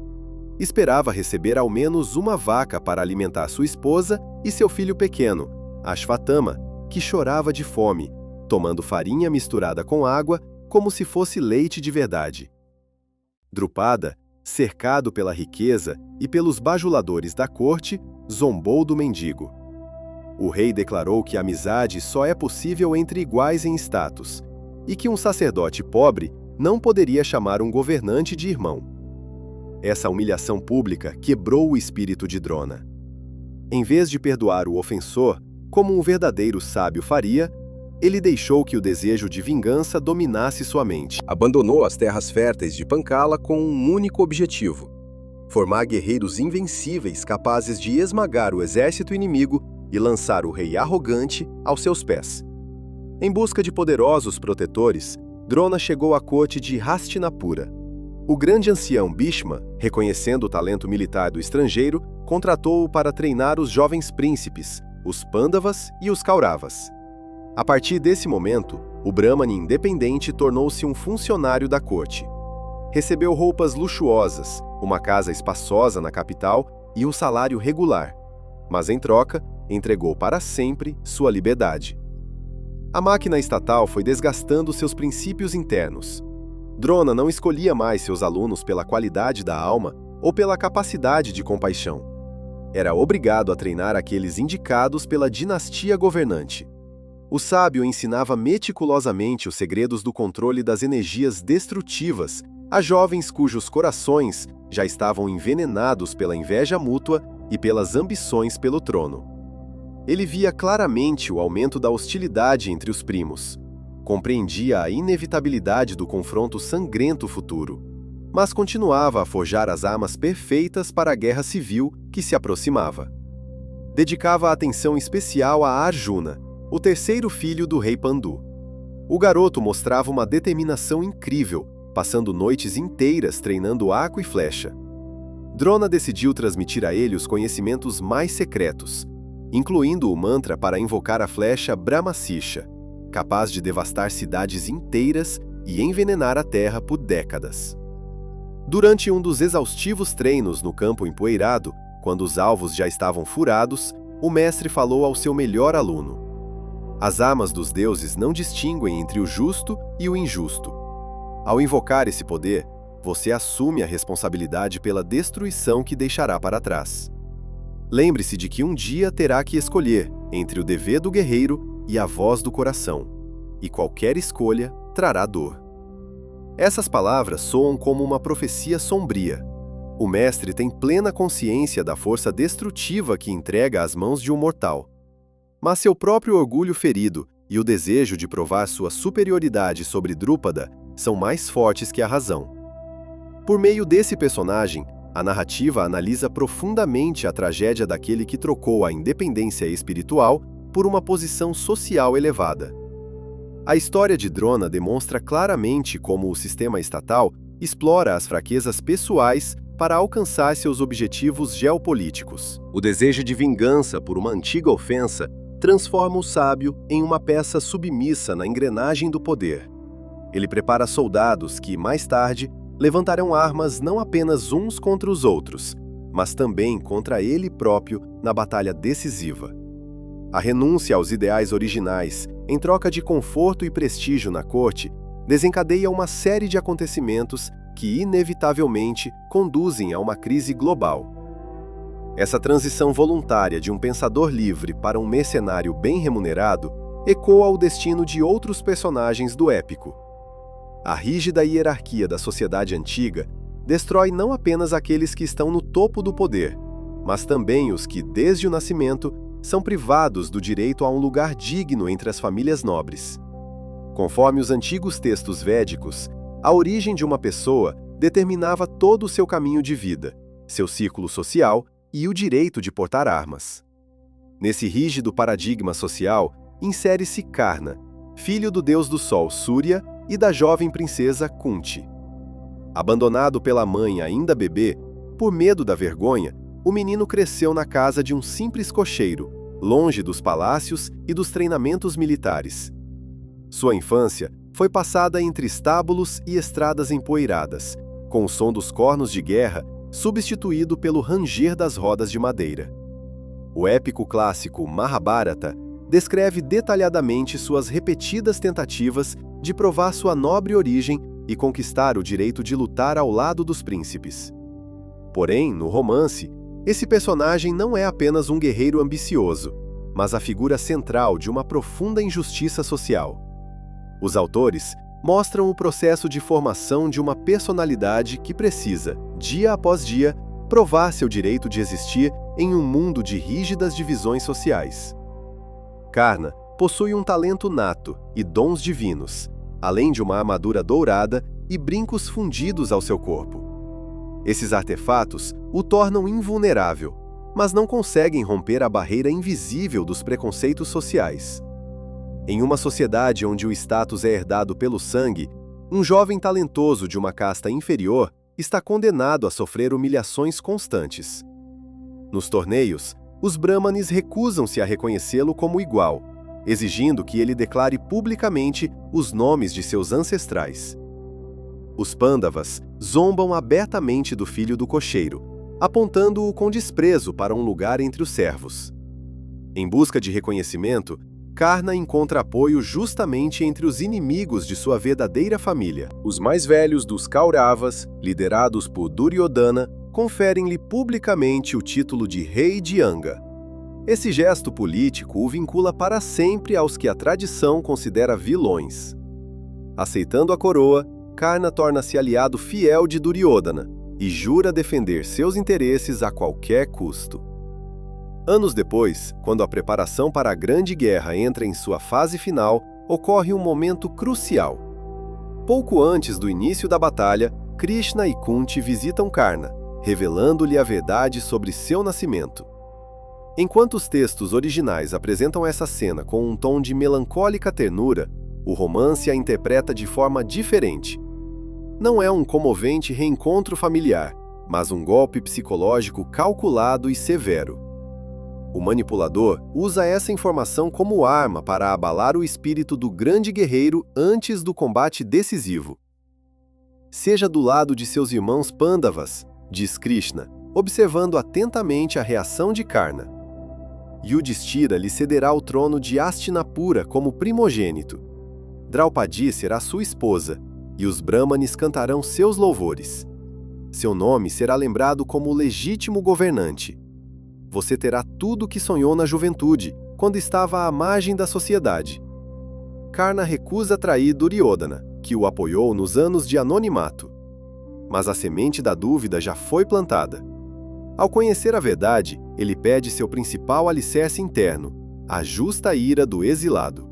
Esperava receber ao menos uma vaca para alimentar sua esposa e seu filho pequeno, Ashvatthama, que chorava de fome, tomando farinha misturada com água como se fosse leite de verdade. Drupada, cercado pela riqueza e pelos bajuladores da corte, zombou do mendigo. O rei declarou que a amizade só é possível entre iguais em status, e que um sacerdote pobre não poderia chamar um governante de irmão. Essa humilhação pública quebrou o espírito de Drona. Em vez de perdoar o ofensor, como um verdadeiro sábio faria, ele deixou que o desejo de vingança dominasse sua mente. Abandonou as terras férteis de Pancala com um único objetivo: formar guerreiros invencíveis capazes de esmagar o exército inimigo e lançar o rei arrogante aos seus pés. Em busca de poderosos protetores, Drona chegou à corte de Hastinapura. O grande ancião Bhishma, reconhecendo o talento militar do estrangeiro, contratou-o para treinar os jovens príncipes, os Pandavas e os Kauravas. A partir desse momento, o Brahmane independente tornou-se um funcionário da corte. Recebeu roupas luxuosas, uma casa espaçosa na capital e um salário regular, mas em troca, entregou para sempre sua liberdade. A máquina estatal foi desgastando seus princípios internos. Drona não escolhia mais seus alunos pela qualidade da alma ou pela capacidade de compaixão. Era obrigado a treinar aqueles indicados pela dinastia governante. O sábio ensinava meticulosamente os segredos do controle das energias destrutivas a jovens cujos corações já estavam envenenados pela inveja mútua e pelas ambições pelo trono. Ele via claramente o aumento da hostilidade entre os primos. Compreendia a inevitabilidade do confronto sangrento futuro, mas continuava a forjar as armas perfeitas para a guerra civil que se aproximava. Dedicava atenção especial a Arjuna, o terceiro filho do rei Pandu. O garoto mostrava uma determinação incrível, passando noites inteiras treinando arco e flecha. Drona decidiu transmitir a ele os conhecimentos mais secretos, incluindo o mantra para invocar a flecha Brahmasisha, capaz de devastar cidades inteiras e envenenar a terra por décadas. Durante um dos exaustivos treinos no campo empoeirado, quando os alvos já estavam furados, o mestre falou ao seu melhor aluno: "As armas dos deuses não distinguem entre o justo e o injusto. Ao invocar esse poder, você assume a responsabilidade pela destruição que deixará para trás. Lembre-se de que um dia terá que escolher entre o dever do guerreiro e a voz do coração, e qualquer escolha trará dor." Essas palavras soam como uma profecia sombria. O mestre tem plena consciência da força destrutiva que entrega às mãos de um mortal. Mas seu próprio orgulho ferido e o desejo de provar sua superioridade sobre Drúpada são mais fortes que a razão. Por meio desse personagem, a narrativa analisa profundamente a tragédia daquele que trocou a independência espiritual por uma posição social elevada. A história de Drona demonstra claramente como o sistema estatal explora as fraquezas pessoais para alcançar seus objetivos geopolíticos. O desejo de vingança por uma antiga ofensa transforma o sábio em uma peça submissa na engrenagem do poder. Ele prepara soldados que, mais tarde, levantarão armas não apenas uns contra os outros, mas também contra ele próprio na batalha decisiva. A renúncia aos ideais originais, em troca de conforto e prestígio na corte, desencadeia uma série de acontecimentos que, inevitavelmente, conduzem a uma crise global. Essa transição voluntária de um pensador livre para um mercenário bem remunerado ecoa o destino de outros personagens do épico. A rígida hierarquia da sociedade antiga destrói não apenas aqueles que estão no topo do poder, mas também os que, desde o nascimento, são privados do direito a um lugar digno entre as famílias nobres. Conforme os antigos textos védicos, a origem de uma pessoa determinava todo o seu caminho de vida, seu círculo social e o direito de portar armas. Nesse rígido paradigma social, insere-se Karna, filho do deus do sol Surya e da jovem princesa Kunti. Abandonado pela mãe ainda bebê, por medo da vergonha, o menino cresceu na casa de um simples cocheiro, longe dos palácios e dos treinamentos militares. Sua infância foi passada entre estábulos e estradas empoeiradas, com o som dos cornos de guerra substituído pelo ranger das rodas de madeira. O épico clássico Mahabharata descreve detalhadamente suas repetidas tentativas de provar sua nobre origem e conquistar o direito de lutar ao lado dos príncipes. Porém, no romance, esse personagem não é apenas um guerreiro ambicioso, mas a figura central de uma profunda injustiça social. Os autores mostram o processo de formação de uma personalidade que precisa, dia após dia, provar seu direito de existir em um mundo de rígidas divisões sociais. Karna possui um talento nato e dons divinos, além de uma armadura dourada e brincos fundidos ao seu corpo. Esses artefatos o tornam invulnerável, mas não conseguem romper a barreira invisível dos preconceitos sociais. Em uma sociedade onde o status é herdado pelo sangue, um jovem talentoso de uma casta inferior está condenado a sofrer humilhações constantes. Nos torneios, os Brahmanes recusam-se a reconhecê-lo como igual, exigindo que ele declare publicamente os nomes de seus ancestrais. Os Pandavas zombam abertamente do filho do cocheiro, apontando-o com desprezo para um lugar entre os servos. Em busca de reconhecimento, Karna encontra apoio justamente entre os inimigos de sua verdadeira família. Os mais velhos dos Kauravas, liderados por Duryodhana, conferem-lhe publicamente o título de Rei de Anga. Esse gesto político o vincula para sempre aos que a tradição considera vilões. Aceitando a coroa, Karna torna-se aliado fiel de Duryodhana e jura defender seus interesses a qualquer custo. Anos depois, quando a preparação para a Grande Guerra entra em sua fase final, ocorre um momento crucial. Pouco antes do início da batalha, Krishna e Kunti visitam Karna, revelando-lhe a verdade sobre seu nascimento. Enquanto os textos originais apresentam essa cena com um tom de melancólica ternura, o romance a interpreta de forma diferente. Não é um comovente reencontro familiar, mas um golpe psicológico calculado e severo. O manipulador usa essa informação como arma para abalar o espírito do grande guerreiro antes do combate decisivo. Seja do lado de seus irmãos Pandavas, diz Krishna, observando atentamente a reação de Karna. Yudhishthira lhe cederá o trono de Hastinapura como primogênito. Draupadi será sua esposa, e os Brahmanes cantarão seus louvores. Seu nome será lembrado como legítimo governante. Você terá tudo o que sonhou na juventude, quando estava à margem da sociedade. Karna recusa trair Duryodhana, que o apoiou nos anos de anonimato. Mas a semente da dúvida já foi plantada. Ao conhecer a verdade, ele pede seu principal alicerce interno, a justa ira do exilado.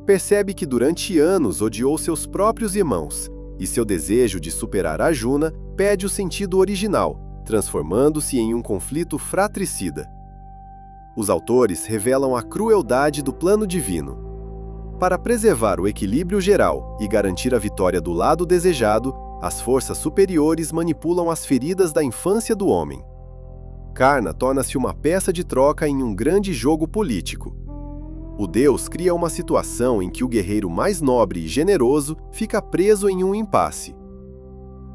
Percebe que durante anos odiou seus próprios irmãos, e seu desejo de superar Arjuna perde o sentido original, transformando-se em um conflito fratricida. Os autores revelam a crueldade do plano divino. Para preservar o equilíbrio geral e garantir a vitória do lado desejado, as forças superiores manipulam as feridas da infância do homem. Karna torna-se uma peça de troca em um grande jogo político. O deus cria uma situação em que o guerreiro mais nobre e generoso fica preso em um impasse.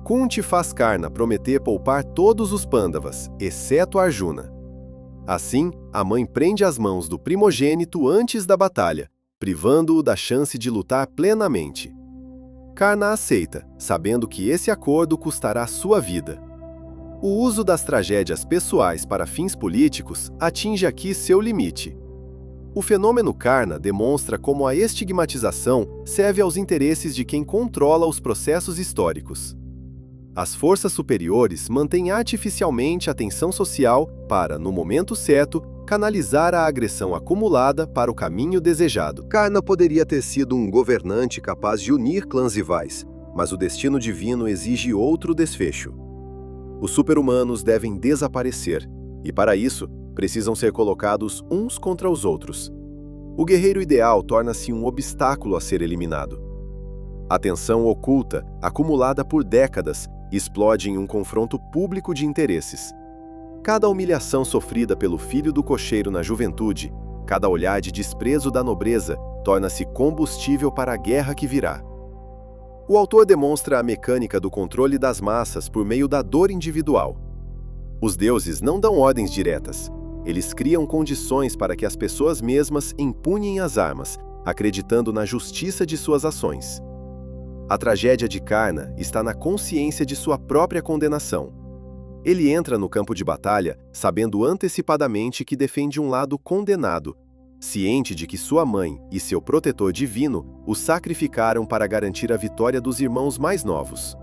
Kunti faz Karna prometer poupar todos os Pandavas, exceto Arjuna. Assim, a mãe prende as mãos do primogênito antes da batalha, privando-o da chance de lutar plenamente. Karna aceita, sabendo que esse acordo custará sua vida. O uso das tragédias pessoais para fins políticos atinge aqui seu limite. O fenômeno Karna demonstra como a estigmatização serve aos interesses de quem controla os processos históricos. As forças superiores mantêm artificialmente a tensão social para, no momento certo, canalizar a agressão acumulada para o caminho desejado. Karna poderia ter sido um governante capaz de unir clãs rivais, mas o destino divino exige outro desfecho. Os super-humanos devem desaparecer, e para isso, precisam ser colocados uns contra os outros. O guerreiro ideal torna-se um obstáculo a ser eliminado. A tensão oculta, acumulada por décadas, explode em um confronto público de interesses. Cada humilhação sofrida pelo filho do cocheiro na juventude, cada olhar de desprezo da nobreza, torna-se combustível para a guerra que virá. O autor demonstra a mecânica do controle das massas por meio da dor individual. Os deuses não dão ordens diretas. Eles criam condições para que as pessoas mesmas empunhem as armas, acreditando na justiça de suas ações. A tragédia de Karna está na consciência de sua própria condenação. Ele entra no campo de batalha sabendo antecipadamente que defende um lado condenado, ciente de que sua mãe e seu protetor divino o sacrificaram para garantir a vitória dos irmãos mais novos.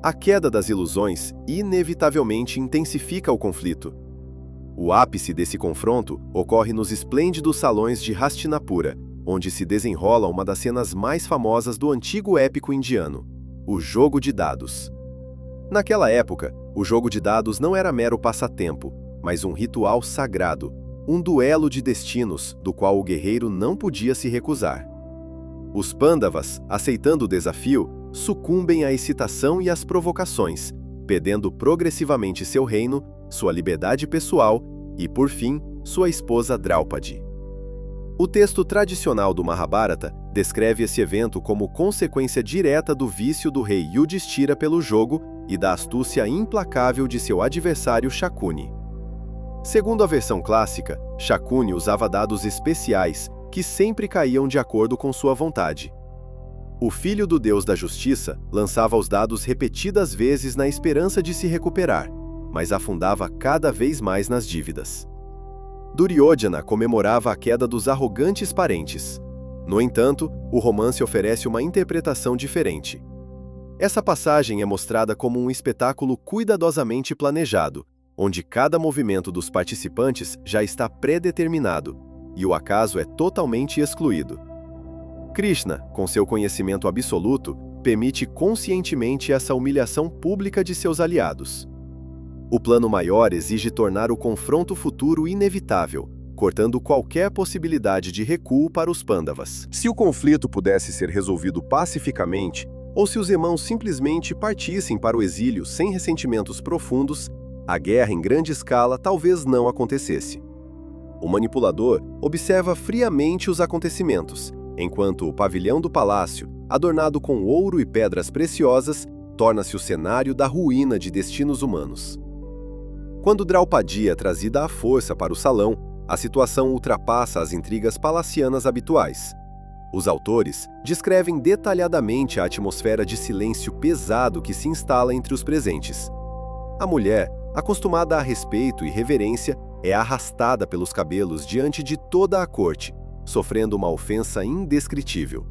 A queda das ilusões inevitavelmente intensifica o conflito. O ápice desse confronto ocorre nos esplêndidos salões de Hastinapura, onde se desenrola uma das cenas mais famosas do antigo épico indiano, o jogo de dados. Naquela época, o jogo de dados não era mero passatempo, mas um ritual sagrado, um duelo de destinos do qual o guerreiro não podia se recusar. Os Pandavas, aceitando o desafio, sucumbem à excitação e às provocações, perdendo progressivamente seu reino, sua liberdade pessoal e, por fim, sua esposa Draupadi. O texto tradicional do Mahabharata descreve esse evento como consequência direta do vício do rei Yudhishthira pelo jogo e da astúcia implacável de seu adversário Shakuni. Segundo a versão clássica, Shakuni usava dados especiais que sempre caíam de acordo com sua vontade. O filho do deus da justiça lançava os dados repetidas vezes na esperança de se recuperar, mas afundava cada vez mais nas dívidas. Duryodhana comemorava a queda dos arrogantes parentes. No entanto, o romance oferece uma interpretação diferente. Essa passagem é mostrada como um espetáculo cuidadosamente planejado, onde cada movimento dos participantes já está predeterminado, e o acaso é totalmente excluído. Krishna, com seu conhecimento absoluto, permite conscientemente essa humilhação pública de seus aliados. O plano maior exige tornar o confronto futuro inevitável, cortando qualquer possibilidade de recuo para os Pandavas. Se o conflito pudesse ser resolvido pacificamente, ou se os irmãos simplesmente partissem para o exílio sem ressentimentos profundos, a guerra em grande escala talvez não acontecesse. O manipulador observa friamente os acontecimentos, enquanto o pavilhão do palácio, adornado com ouro e pedras preciosas, torna-se o cenário da ruína de destinos humanos. Quando Draupadi é trazida à força para o salão, a situação ultrapassa as intrigas palacianas habituais. Os autores descrevem detalhadamente a atmosfera de silêncio pesado que se instala entre os presentes. A mulher, acostumada a respeito e reverência, é arrastada pelos cabelos diante de toda a corte, sofrendo uma ofensa indescritível.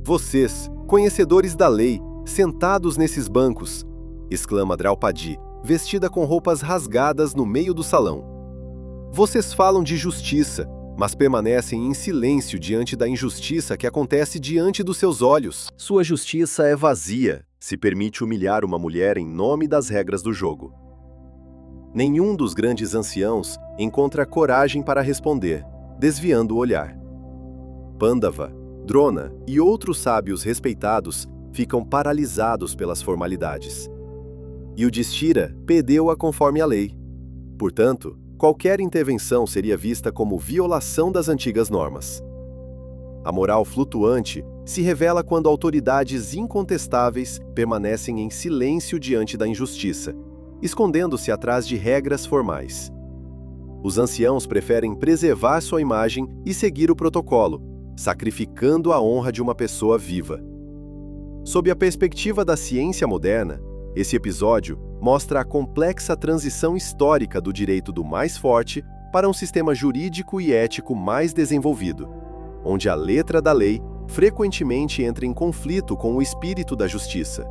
Vocês, conhecedores da lei, sentados nesses bancos, exclama Draupadi, vestida com roupas rasgadas no meio do salão. Vocês falam de justiça, mas permanecem em silêncio diante da injustiça que acontece diante dos seus olhos. Sua justiça é vazia, se permite humilhar uma mulher em nome das regras do jogo. Nenhum dos grandes anciãos encontra coragem para responder, desviando o olhar. Pandava, Drona e outros sábios respeitados ficam paralisados pelas formalidades. Yudhishthira perdeu-a conforme a lei. Portanto, qualquer intervenção seria vista como violação das antigas normas. A moral flutuante se revela quando autoridades incontestáveis permanecem em silêncio diante da injustiça, escondendo-se atrás de regras formais. Os anciãos preferem preservar sua imagem e seguir o protocolo, sacrificando a honra de uma pessoa viva. Sob a perspectiva da ciência moderna, esse episódio mostra a complexa transição histórica do direito do mais forte para um sistema jurídico e ético mais desenvolvido, onde a letra da lei frequentemente entra em conflito com o espírito da justiça.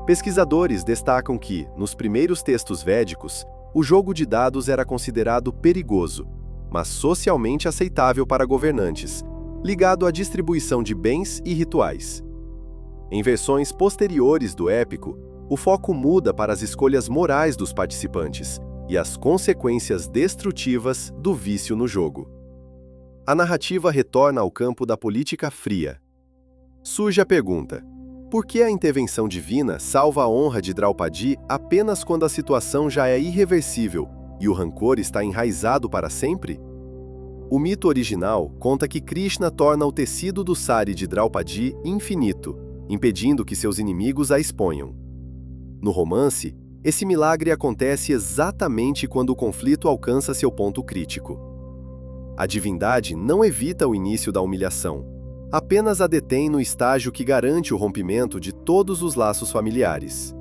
Pesquisadores destacam que, nos primeiros textos védicos, o jogo de dados era considerado perigoso, mas socialmente aceitável para governantes, ligado à distribuição de bens e rituais. Em versões posteriores do épico, o foco muda para as escolhas morais dos participantes e as consequências destrutivas do vício no jogo. A narrativa retorna ao campo da política fria. Surge a pergunta: por que a intervenção divina salva a honra de Draupadi apenas quando a situação já é irreversível e o rancor está enraizado para sempre? O mito original conta que Krishna torna o tecido do sari de Draupadi infinito, impedindo que seus inimigos a exponham. No romance, esse milagre acontece exatamente quando o conflito alcança seu ponto crítico. A divindade não evita o início da humilhação, apenas a detém no estágio que garante o rompimento de todos os laços familiares.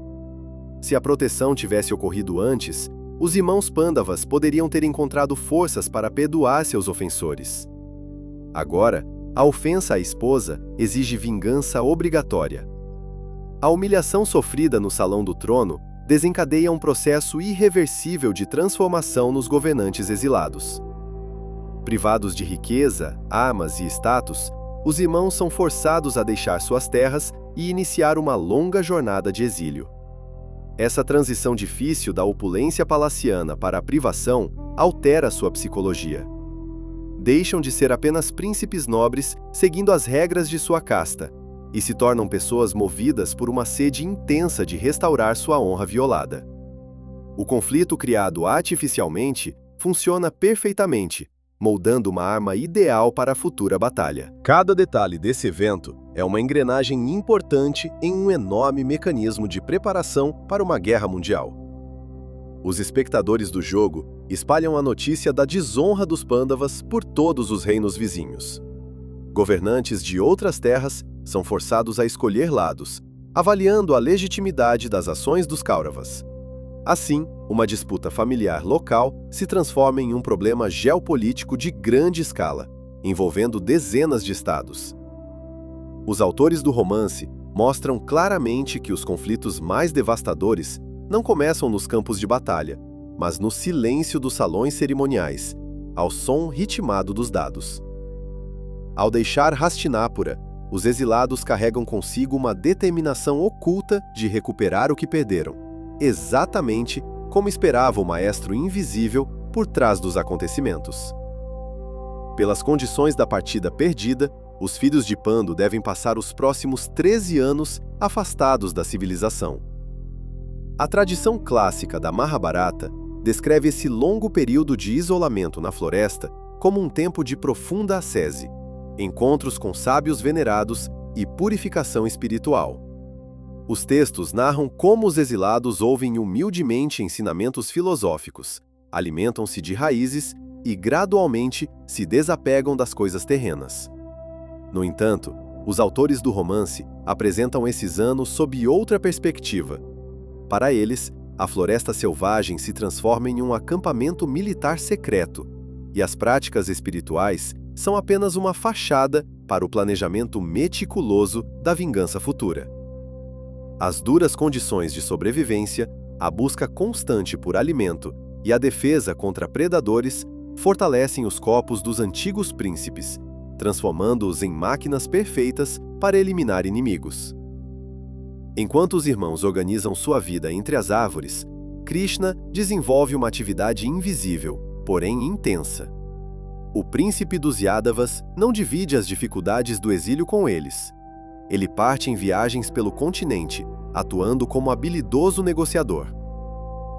Se a proteção tivesse ocorrido antes, os irmãos Pândavas poderiam ter encontrado forças para perdoar seus ofensores. Agora, a ofensa à esposa exige vingança obrigatória. A humilhação sofrida no Salão do Trono desencadeia um processo irreversível de transformação nos governantes exilados. Privados de riqueza, armas e status, os irmãos são forçados a deixar suas terras e iniciar uma longa jornada de exílio. Essa transição difícil da opulência palaciana para a privação altera sua psicologia. Deixam de ser apenas príncipes nobres seguindo as regras de sua casta e se tornam pessoas movidas por uma sede intensa de restaurar sua honra violada. O conflito criado artificialmente funciona perfeitamente, moldando uma arma ideal para a futura batalha. Cada detalhe desse evento é uma engrenagem importante em um enorme mecanismo de preparação para uma guerra mundial. Os espectadores do jogo espalham a notícia da desonra dos Pândavas por todos os reinos vizinhos. Governantes de outras terras são forçados a escolher lados, avaliando a legitimidade das ações dos Kauravas. Assim, uma disputa familiar local se transforma em um problema geopolítico de grande escala, envolvendo dezenas de estados. Os autores do romance mostram claramente que os conflitos mais devastadores não começam nos campos de batalha, mas no silêncio dos salões cerimoniais, ao som ritmado dos dados. Ao deixar Hastinapura, os exilados carregam consigo uma determinação oculta de recuperar o que perderam, exatamente como esperava o maestro invisível por trás dos acontecimentos. Pelas condições da partida perdida, os filhos de Pandu devem passar os próximos 13 anos afastados da civilização. A tradição clássica da Mahabharata descreve esse longo período de isolamento na floresta como um tempo de profunda ascese, encontros com sábios venerados e purificação espiritual. Os textos narram como os exilados ouvem humildemente ensinamentos filosóficos, alimentam-se de raízes e gradualmente se desapegam das coisas terrenas. No entanto, os autores do romance apresentam esses anos sob outra perspectiva. Para eles, a floresta selvagem se transforma em um acampamento militar secreto, e as práticas espirituais são apenas uma fachada para o planejamento meticuloso da vingança futura. As duras condições de sobrevivência, a busca constante por alimento e a defesa contra predadores fortalecem os corpos dos antigos príncipes, transformando-os em máquinas perfeitas para eliminar inimigos. Enquanto os irmãos organizam sua vida entre as árvores, Krishna desenvolve uma atividade invisível, porém intensa. O príncipe dos Yadavas não divide as dificuldades do exílio com eles. Ele parte em viagens pelo continente, atuando como habilidoso negociador.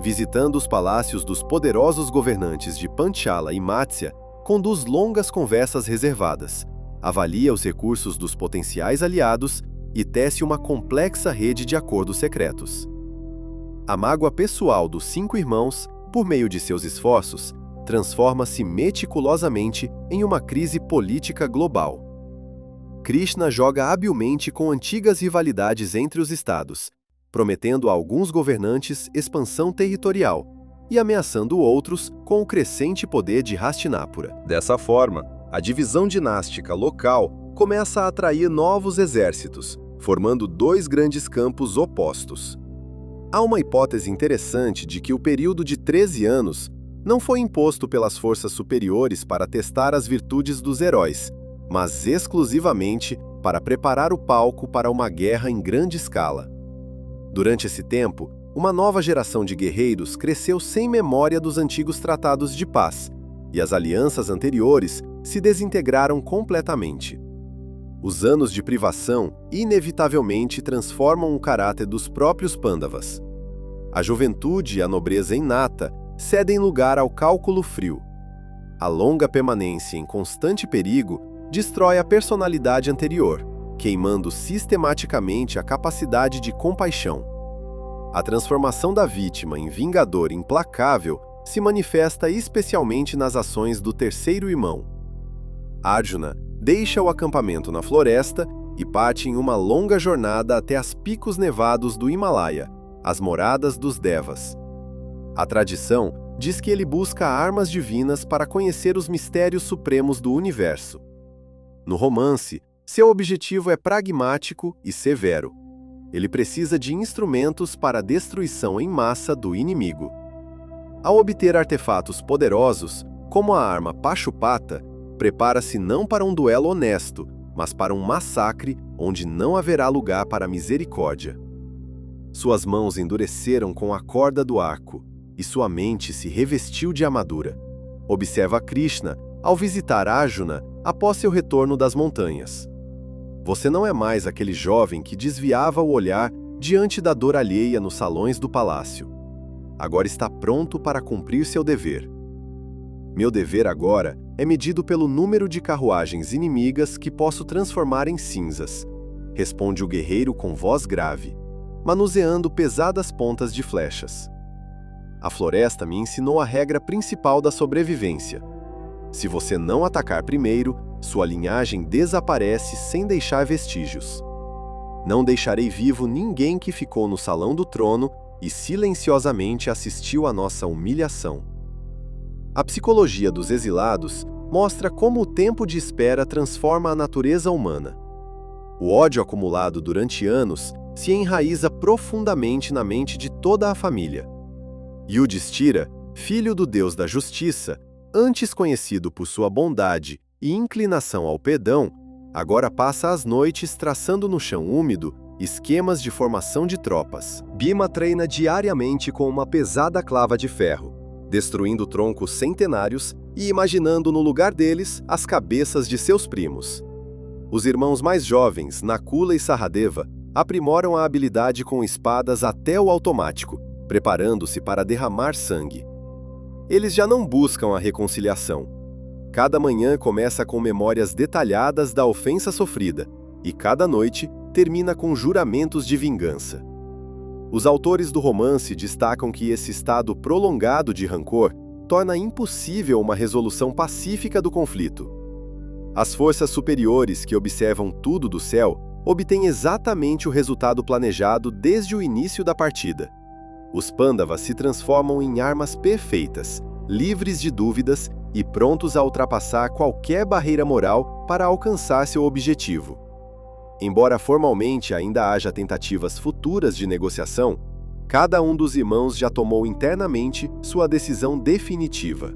Visitando os palácios dos poderosos governantes de Panchala e Matsya, conduz longas conversas reservadas, avalia os recursos dos potenciais aliados e tece uma complexa rede de acordos secretos. A mágoa pessoal dos 5 irmãos, por meio de seus esforços, transforma-se meticulosamente em uma crise política global. Krishna joga habilmente com antigas rivalidades entre os estados, prometendo a alguns governantes expansão territorial e ameaçando outros com o crescente poder de Hastinapura. Dessa forma, a divisão dinástica local começa a atrair novos exércitos, formando 2 grandes campos opostos. Há uma hipótese interessante de que o período de 13 anos não foi imposto pelas forças superiores para testar as virtudes dos heróis, mas exclusivamente para preparar o palco para uma guerra em grande escala. Durante esse tempo, uma nova geração de guerreiros cresceu sem memória dos antigos tratados de paz, e as alianças anteriores se desintegraram completamente. Os anos de privação inevitavelmente transformam o caráter dos próprios Pândavas. A juventude e a nobreza inata cedem lugar ao cálculo frio. A longa permanência em constante perigo destrói a personalidade anterior, queimando sistematicamente a capacidade de compaixão. A transformação da vítima em vingador implacável se manifesta especialmente nas ações do terceiro irmão. Arjuna deixa o acampamento na floresta e parte em uma longa jornada até os picos nevados do Himalaia, as moradas dos Devas. A tradição diz que ele busca armas divinas para conhecer os mistérios supremos do universo. No romance, seu objetivo é pragmático e severo. Ele precisa de instrumentos para a destruição em massa do inimigo. Ao obter artefatos poderosos, como a arma Pachupata, prepara-se não para um duelo honesto, mas para um massacre onde não haverá lugar para misericórdia. Suas mãos endureceram com a corda do arco, e sua mente se revestiu de armadura. Observa Krishna ao visitar Arjuna após seu retorno das montanhas. Você não é mais aquele jovem que desviava o olhar diante da dor alheia nos salões do palácio. Agora está pronto para cumprir seu dever. Meu dever agora é medido pelo número de carruagens inimigas que posso transformar em cinzas, responde o guerreiro com voz grave, manuseando pesadas pontas de flechas. A floresta me ensinou a regra principal da sobrevivência. Se você não atacar primeiro, sua linhagem desaparece sem deixar vestígios. Não deixarei vivo ninguém que ficou no salão do trono e silenciosamente assistiu à nossa humilhação. A psicologia dos exilados mostra como o tempo de espera transforma a natureza humana. O ódio acumulado durante anos se enraiza profundamente na mente de toda a família. Yudhishthira, filho do deus da justiça, antes conhecido por sua bondade e inclinação ao perdão, agora passa as noites traçando no chão úmido esquemas de formação de tropas. Bhima treina diariamente com uma pesada clava de ferro, destruindo troncos centenários e imaginando no lugar deles as cabeças de seus primos. Os irmãos mais jovens, Nakula e Sahadeva, aprimoram a habilidade com espadas até o automático, preparando-se para derramar sangue. Eles já não buscam a reconciliação. Cada manhã começa com memórias detalhadas da ofensa sofrida, e cada noite termina com juramentos de vingança. Os autores do romance destacam que esse estado prolongado de rancor torna impossível uma resolução pacífica do conflito. As forças superiores que observam tudo do céu obtêm exatamente o resultado planejado desde o início da partida. Os Pandavas se transformam em armas perfeitas, livres de dúvidas e prontos a ultrapassar qualquer barreira moral para alcançar seu objetivo. Embora formalmente ainda haja tentativas futuras de negociação, cada um dos irmãos já tomou internamente sua decisão definitiva.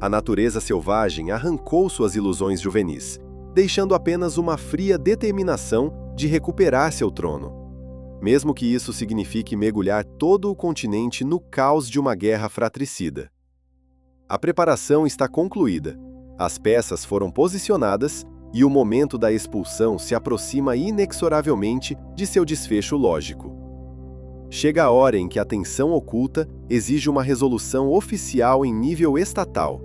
A natureza selvagem arrancou suas ilusões juvenis, deixando apenas uma fria determinação de recuperar seu trono. Mesmo que isso signifique mergulhar todo o continente no caos de uma guerra fratricida. A preparação está concluída, as peças foram posicionadas e o momento da expulsão se aproxima inexoravelmente de seu desfecho lógico. Chega a hora em que a tensão oculta exige uma resolução oficial em nível estatal.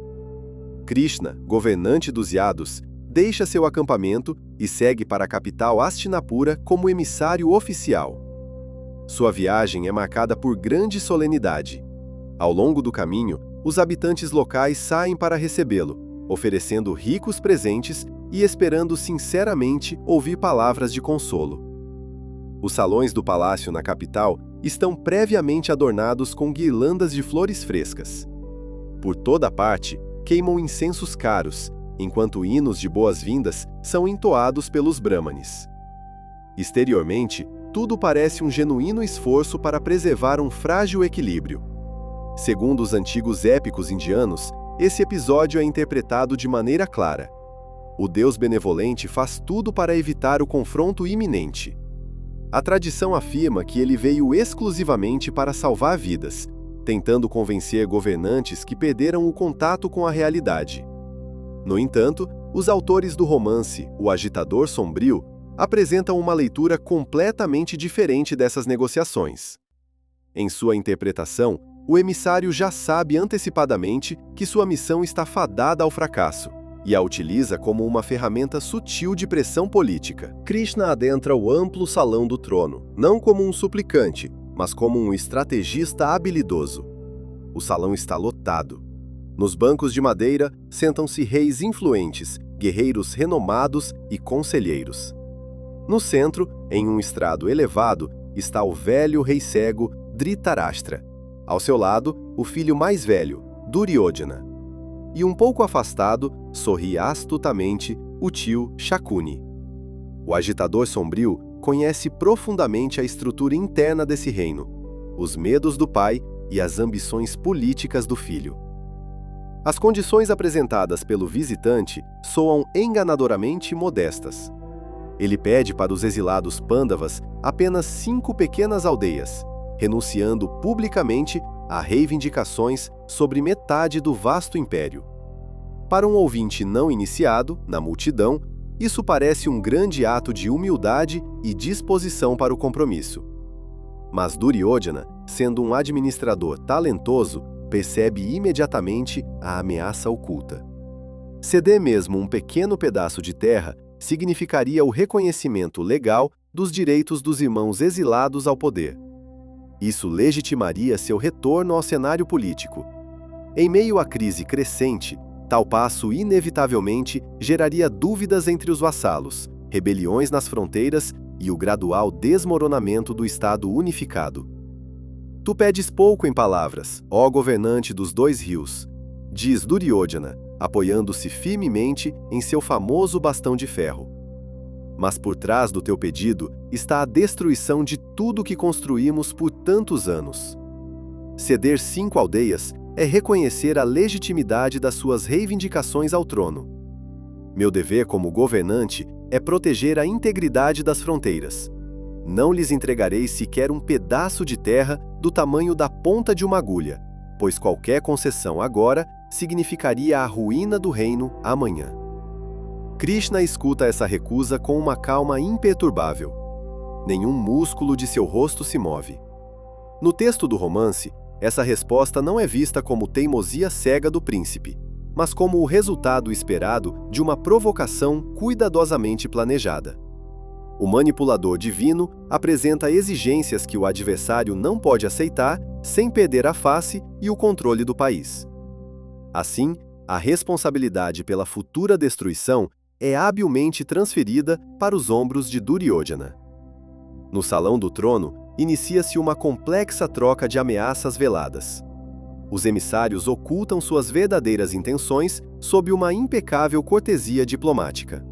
Krishna, governante dos Yados, deixa seu acampamento e segue para a capital Hastinapura como emissário oficial. Sua viagem é marcada por grande solenidade. Ao longo do caminho, os habitantes locais saem para recebê-lo, oferecendo ricos presentes e esperando sinceramente ouvir palavras de consolo. Os salões do palácio na capital estão previamente adornados com guirlandas de flores frescas. Por toda parte, queimam incensos caros, enquanto hinos de boas-vindas são entoados pelos brahmanes. Exteriormente, tudo parece um genuíno esforço para preservar um frágil equilíbrio. Segundo os antigos épicos indianos, esse episódio é interpretado de maneira clara. O Deus benevolente faz tudo para evitar o confronto iminente. A tradição afirma que ele veio exclusivamente para salvar vidas, tentando convencer governantes que perderam o contato com a realidade. No entanto, os autores do romance O Agitador Sombrio apresentam uma leitura completamente diferente dessas negociações. Em sua interpretação, o emissário já sabe antecipadamente que sua missão está fadada ao fracasso e a utiliza como uma ferramenta sutil de pressão política. Krishna adentra o amplo salão do trono, não como um suplicante, mas como um estrategista habilidoso. O salão está lotado. Nos bancos de madeira sentam-se reis influentes, guerreiros renomados e conselheiros. No centro, em um estrado elevado, está o velho rei cego Dhritarashtra. Ao seu lado, o filho mais velho, Duryodhana. E um pouco afastado, sorri astutamente o tio Shakuni. O agitador sombrio conhece profundamente a estrutura interna desse reino, os medos do pai e as ambições políticas do filho. As condições apresentadas pelo visitante soam enganadoramente modestas. Ele pede para os exilados Pândavas apenas 5 pequenas aldeias, renunciando publicamente a reivindicações sobre metade do vasto império. Para um ouvinte não iniciado, na multidão, isso parece um grande ato de humildade e disposição para o compromisso. Mas Duryodhana, sendo um administrador talentoso, percebe imediatamente a ameaça oculta. Ceder mesmo um pequeno pedaço de terra significaria o reconhecimento legal dos direitos dos irmãos exilados ao poder. Isso legitimaria seu retorno ao cenário político. Em meio à crise crescente, tal passo inevitavelmente geraria dúvidas entre os vassalos, rebeliões nas fronteiras e o gradual desmoronamento do Estado unificado. Tu pedes pouco em palavras, ó governante dos 2 rios, diz Duryodhana, apoiando-se firmemente em seu famoso bastão de ferro. Mas por trás do teu pedido está a destruição de tudo que construímos por tantos anos. Ceder 5 aldeias é reconhecer a legitimidade das suas reivindicações ao trono. Meu dever como governante é proteger a integridade das fronteiras. Não lhes entregarei sequer um pedaço de terra do tamanho da ponta de uma agulha, pois qualquer concessão agora significaria a ruína do reino amanhã. Krishna escuta essa recusa com uma calma imperturbável. Nenhum músculo de seu rosto se move. No texto do romance, essa resposta não é vista como teimosia cega do príncipe, mas como o resultado esperado de uma provocação cuidadosamente planejada. O manipulador divino apresenta exigências que o adversário não pode aceitar sem perder a face e o controle do país. Assim, a responsabilidade pela futura destruição é habilmente transferida para os ombros de Duryodhana. No salão do trono, inicia-se uma complexa troca de ameaças veladas. Os emissários ocultam suas verdadeiras intenções sob uma impecável cortesia diplomática.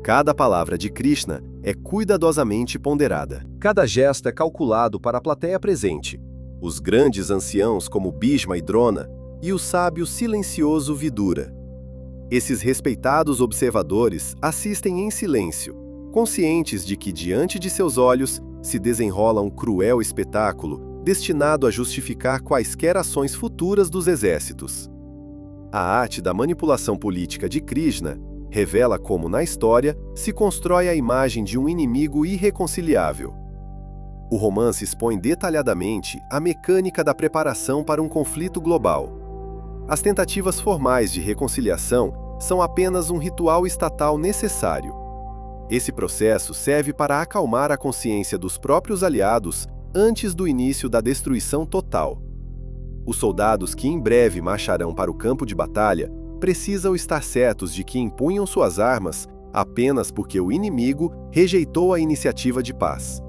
Cada palavra de Krishna é cuidadosamente ponderada. Cada gesto é calculado para a plateia presente. Os grandes anciãos como Bhishma e Drona e o sábio silencioso Vidura. Esses respeitados observadores assistem em silêncio, conscientes de que diante de seus olhos se desenrola um cruel espetáculo destinado a justificar quaisquer ações futuras dos exércitos. A arte da manipulação política de Krishna revela como, na história, se constrói a imagem de um inimigo irreconciliável. O romance expõe detalhadamente a mecânica da preparação para um conflito global. As tentativas formais de reconciliação são apenas um ritual estatal necessário. Esse processo serve para acalmar a consciência dos próprios aliados antes do início da destruição total. Os soldados que em breve marcharão para o campo de batalha precisam estar certos de que empunham suas armas apenas porque o inimigo rejeitou a iniciativa de paz.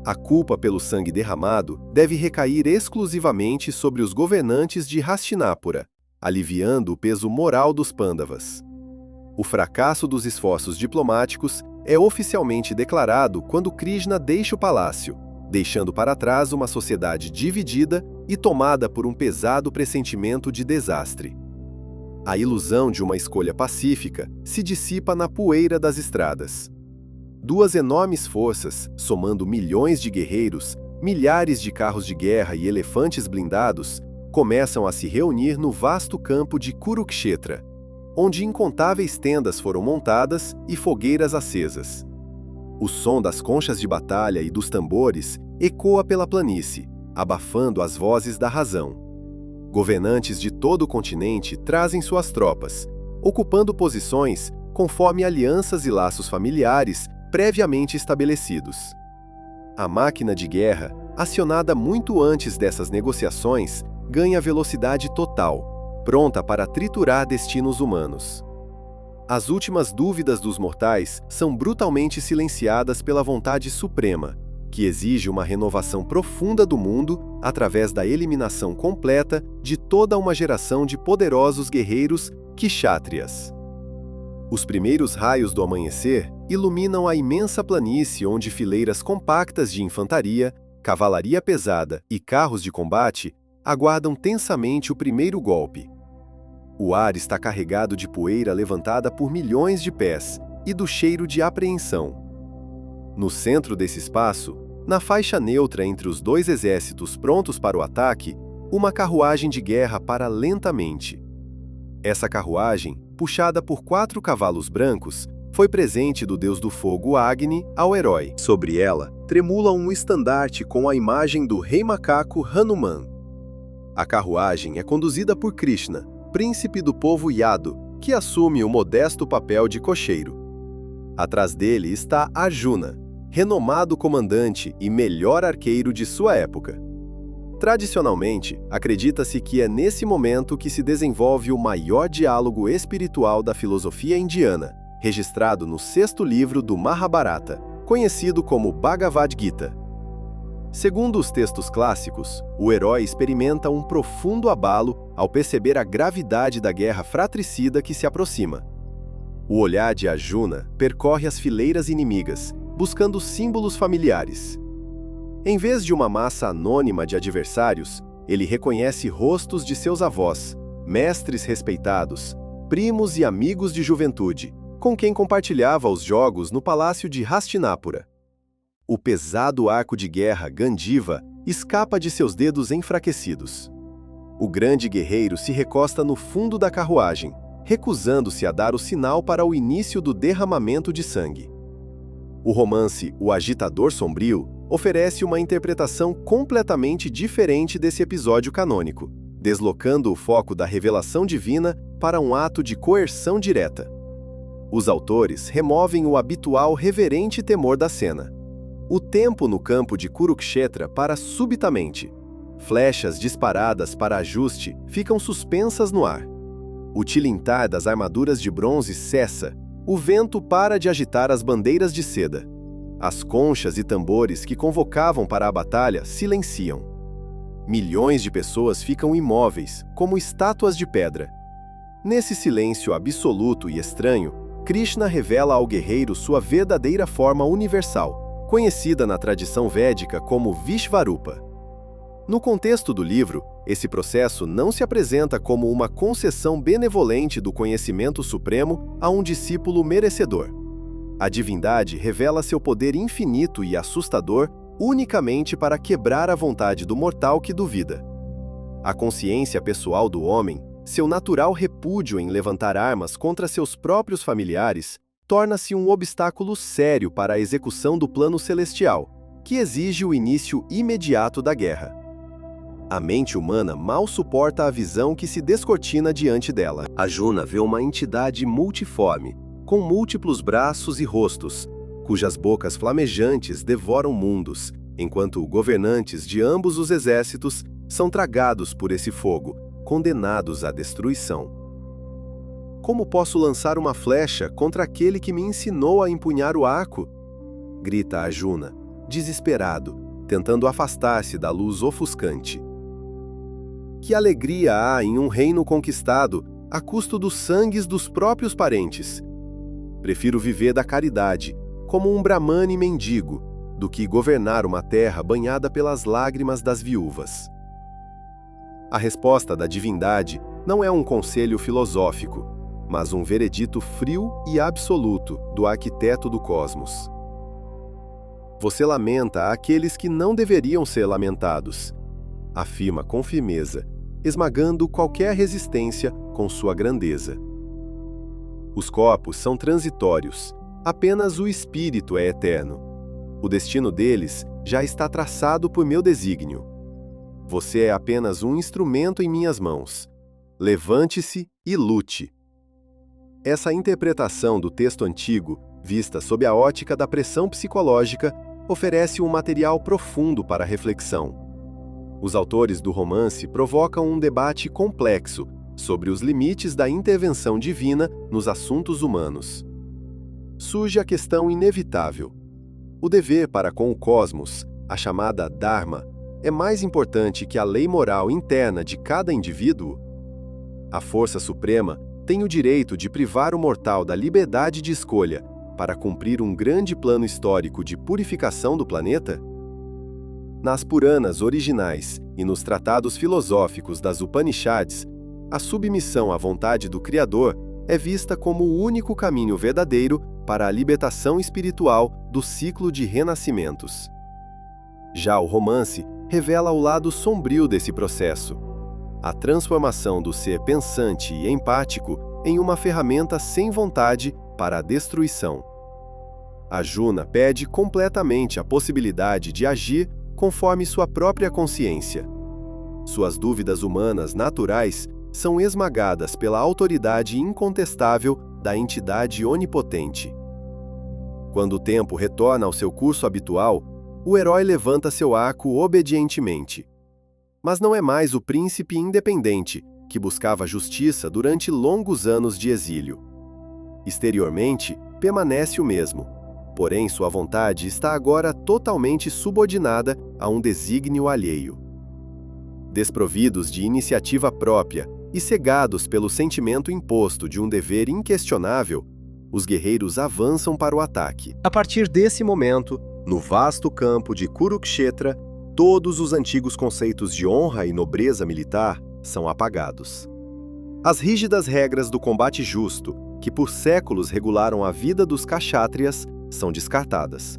A culpa pelo sangue derramado deve recair exclusivamente sobre os governantes de Hastinapura, aliviando o peso moral dos Pândavas. O fracasso dos esforços diplomáticos é oficialmente declarado quando Krishna deixa o palácio, deixando para trás uma sociedade dividida e tomada por um pesado pressentimento de desastre. A ilusão de uma escolha pacífica se dissipa na poeira das estradas. 2 enormes forças, somando milhões de guerreiros, milhares de carros de guerra e elefantes blindados, começam a se reunir no vasto campo de Kurukshetra, onde incontáveis tendas foram montadas e fogueiras acesas. O som das conchas de batalha e dos tambores ecoa pela planície, abafando as vozes da razão. Governantes de todo o continente trazem suas tropas, ocupando posições conforme alianças e laços familiares previamente estabelecidos. A máquina de guerra, acionada muito antes dessas negociações, ganha velocidade total, pronta para triturar destinos humanos. As últimas dúvidas dos mortais são brutalmente silenciadas pela vontade suprema, que exige uma renovação profunda do mundo através da eliminação completa de toda uma geração de poderosos guerreiros kshatriyas. Os primeiros raios do amanhecer iluminam a imensa planície onde fileiras compactas de infantaria, cavalaria pesada e carros de combate aguardam tensamente o primeiro golpe. O ar está carregado de poeira levantada por milhões de pés e do cheiro de apreensão. No centro desse espaço, na faixa neutra entre os dois exércitos prontos para o ataque, uma carruagem de guerra para lentamente. Essa carruagem, puxada por 4 cavalos brancos, foi presente do deus do fogo Agni ao herói. Sobre ela, tremula um estandarte com a imagem do rei macaco Hanuman. A carruagem é conduzida por Krishna, príncipe do povo Yadu, que assume o modesto papel de cocheiro. Atrás dele está Arjuna, renomado comandante e melhor arqueiro de sua época. Tradicionalmente, acredita-se que é nesse momento que se desenvolve o maior diálogo espiritual da filosofia indiana, registrado no 6º livro do Mahabharata, conhecido como Bhagavad Gita. Segundo os textos clássicos, o herói experimenta um profundo abalo ao perceber a gravidade da guerra fratricida que se aproxima. O olhar de Arjuna percorre as fileiras inimigas, buscando símbolos familiares. Em vez de uma massa anônima de adversários, ele reconhece rostos de seus avós, mestres respeitados, primos e amigos de juventude, com quem compartilhava os jogos no palácio de Hastinapura. O pesado arco de guerra Gandiva escapa de seus dedos enfraquecidos. O grande guerreiro se recosta no fundo da carruagem, recusando-se a dar o sinal para o início do derramamento de sangue. O romance O Agitador Sombrio oferece uma interpretação completamente diferente desse episódio canônico, deslocando o foco da revelação divina para um ato de coerção direta. Os autores removem o habitual reverente temor da cena. O tempo no campo de Kurukshetra para subitamente. Flechas disparadas para ajuste ficam suspensas no ar. O tilintar das armaduras de bronze cessa. O vento para de agitar as bandeiras de seda. As conchas e tambores que convocavam para a batalha silenciam. Milhões de pessoas ficam imóveis, como estátuas de pedra. Nesse silêncio absoluto e estranho, Krishna revela ao guerreiro sua verdadeira forma universal, conhecida na tradição védica como Vishvarupa. No contexto do livro, esse processo não se apresenta como uma concessão benevolente do conhecimento supremo a um discípulo merecedor. A divindade revela seu poder infinito e assustador unicamente para quebrar a vontade do mortal que duvida. A consciência pessoal do homem, seu natural repúdio em levantar armas contra seus próprios familiares, torna-se um obstáculo sério para a execução do plano celestial, que exige o início imediato da guerra. A mente humana mal suporta a visão que se descortina diante dela. Arjuna vê uma entidade multiforme, com múltiplos braços e rostos, cujas bocas flamejantes devoram mundos, enquanto governantes de ambos os exércitos são tragados por esse fogo, condenados à destruição. Como posso lançar uma flecha contra aquele que me ensinou a empunhar o arco? Grita Arjuna, desesperado, tentando afastar-se da luz ofuscante. Que alegria há em um reino conquistado a custo dos sangues dos próprios parentes. Prefiro viver da caridade, como um brahmane mendigo, do que governar uma terra banhada pelas lágrimas das viúvas. A resposta da divindade não é um conselho filosófico, mas um veredito frio e absoluto do arquiteto do cosmos. Você lamenta aqueles que não deveriam ser lamentados, afirma com firmeza, esmagando qualquer resistência com sua grandeza. Os corpos são transitórios, apenas o espírito é eterno. O destino deles já está traçado por meu desígnio. Você é apenas um instrumento em minhas mãos. Levante-se e lute. Essa interpretação do texto antigo, vista sob a ótica da pressão psicológica, oferece um material profundo para reflexão. Os autores do romance provocam um debate complexo sobre os limites da intervenção divina nos assuntos humanos. Surge a questão inevitável. O dever para com o cosmos a chamada Dharma, é mais importante que a lei moral interna de cada indivíduo? A força suprema tem o direito de privar o mortal da liberdade de escolha para cumprir um grande plano histórico de purificação do planeta? Nas Puranas originais e nos tratados filosóficos das Upanishads, a submissão à vontade do Criador é vista como o único caminho verdadeiro para a libertação espiritual do ciclo de renascimentos. Já o romance revela o lado sombrio desse processo, a transformação do ser pensante e empático em uma ferramenta sem vontade para a destruição. Arjuna perde completamente a possibilidade de agir conforme sua própria consciência. Suas dúvidas humanas naturais são esmagadas pela autoridade incontestável da entidade onipotente. Quando o tempo retorna ao seu curso habitual, o herói levanta seu arco obedientemente. Mas não é mais o príncipe independente que buscava justiça durante longos anos de exílio. Exteriormente, permanece o mesmo, porém sua vontade está agora totalmente subordinada a um desígnio alheio. Desprovidos de iniciativa própria e cegados pelo sentimento imposto de um dever inquestionável, os guerreiros avançam para o ataque. A partir desse momento, no vasto campo de Kurukshetra, todos os antigos conceitos de honra e nobreza militar são apagados. As rígidas regras do combate justo, que por séculos regularam a vida dos kshatriyas, são descartadas.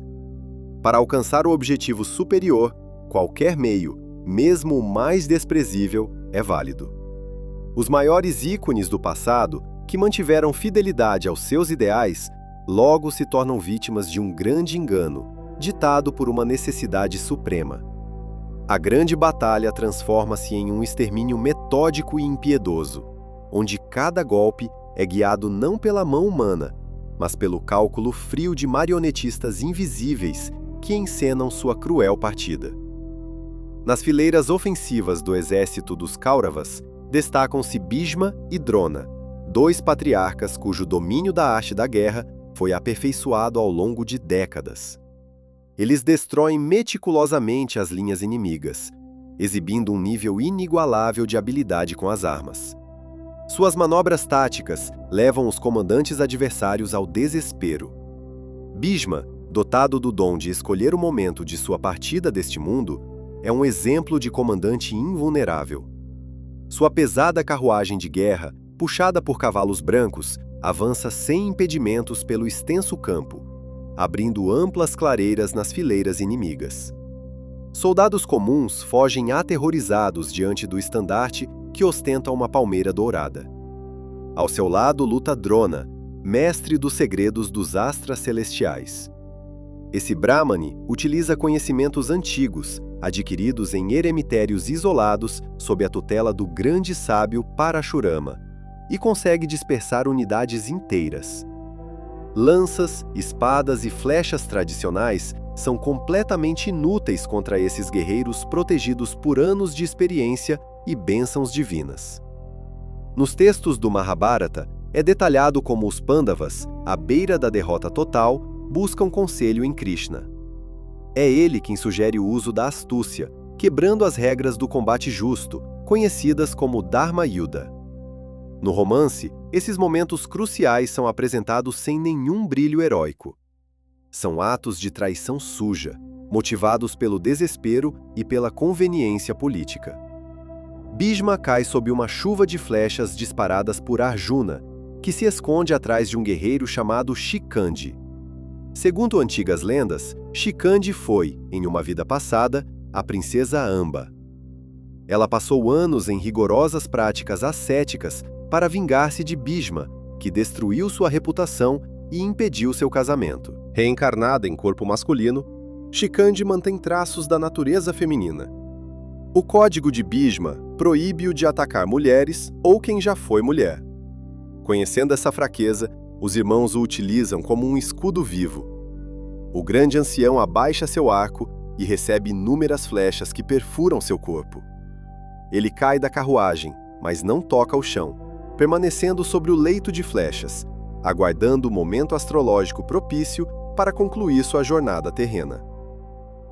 Para alcançar o objetivo superior, qualquer meio, mesmo o mais desprezível, é válido. Os maiores ícones do passado, que mantiveram fidelidade aos seus ideais, logo se tornam vítimas de um grande engano, ditado por uma necessidade suprema. A grande batalha transforma-se em um extermínio metódico e impiedoso, onde cada golpe é guiado não pela mão humana, mas pelo cálculo frio de marionetistas invisíveis que encenam sua cruel partida. Nas fileiras ofensivas do exército dos Kauravas, destacam-se Bhishma e Drona, dois patriarcas cujo domínio da arte da guerra foi aperfeiçoado ao longo de décadas. Eles destroem meticulosamente as linhas inimigas, exibindo um nível inigualável de habilidade com as armas. Suas manobras táticas levam os comandantes adversários ao desespero. Bhishma, dotado do dom de escolher o momento de sua partida deste mundo, é um exemplo de comandante invulnerável. Sua pesada carruagem de guerra, puxada por cavalos brancos, avança sem impedimentos pelo extenso campo, abrindo amplas clareiras nas fileiras inimigas. Soldados comuns fogem aterrorizados diante do estandarte que ostenta uma palmeira dourada. Ao seu lado luta Drona, mestre dos segredos dos astras celestiais. Esse Brahmane utiliza conhecimentos antigos, adquiridos em eremitérios isolados sob a tutela do grande sábio Parashurama, e consegue dispersar unidades inteiras. Lanças, espadas e flechas tradicionais são completamente inúteis contra esses guerreiros protegidos por anos de experiência e bênçãos divinas. Nos textos do Mahabharata, é detalhado como os Pandavas, à beira da derrota total, buscam conselho em Krishna. É ele quem sugere o uso da astúcia, quebrando as regras do combate justo, conhecidas como Dharma Yuddha. No romance, esses momentos cruciais são apresentados sem nenhum brilho heróico. São atos de traição suja, motivados pelo desespero e pela conveniência política. Bhishma cai sob uma chuva de flechas disparadas por Arjuna, que se esconde atrás de um guerreiro chamado Shikandi. Segundo antigas lendas, Shikandi foi, em uma vida passada, a princesa Amba. Ela passou anos em rigorosas práticas ascéticas para vingar-se de Bhishma, que destruiu sua reputação e impediu seu casamento. Reencarnada em corpo masculino, Shikandi mantém traços da natureza feminina. O código de Bhishma proíbe-o de atacar mulheres ou quem já foi mulher. Conhecendo essa fraqueza, os irmãos o utilizam como um escudo vivo. O grande ancião abaixa seu arco e recebe inúmeras flechas que perfuram seu corpo. Ele cai da carruagem, mas não toca o chão, permanecendo sobre o leito de flechas, aguardando o momento astrológico propício para concluir sua jornada terrena.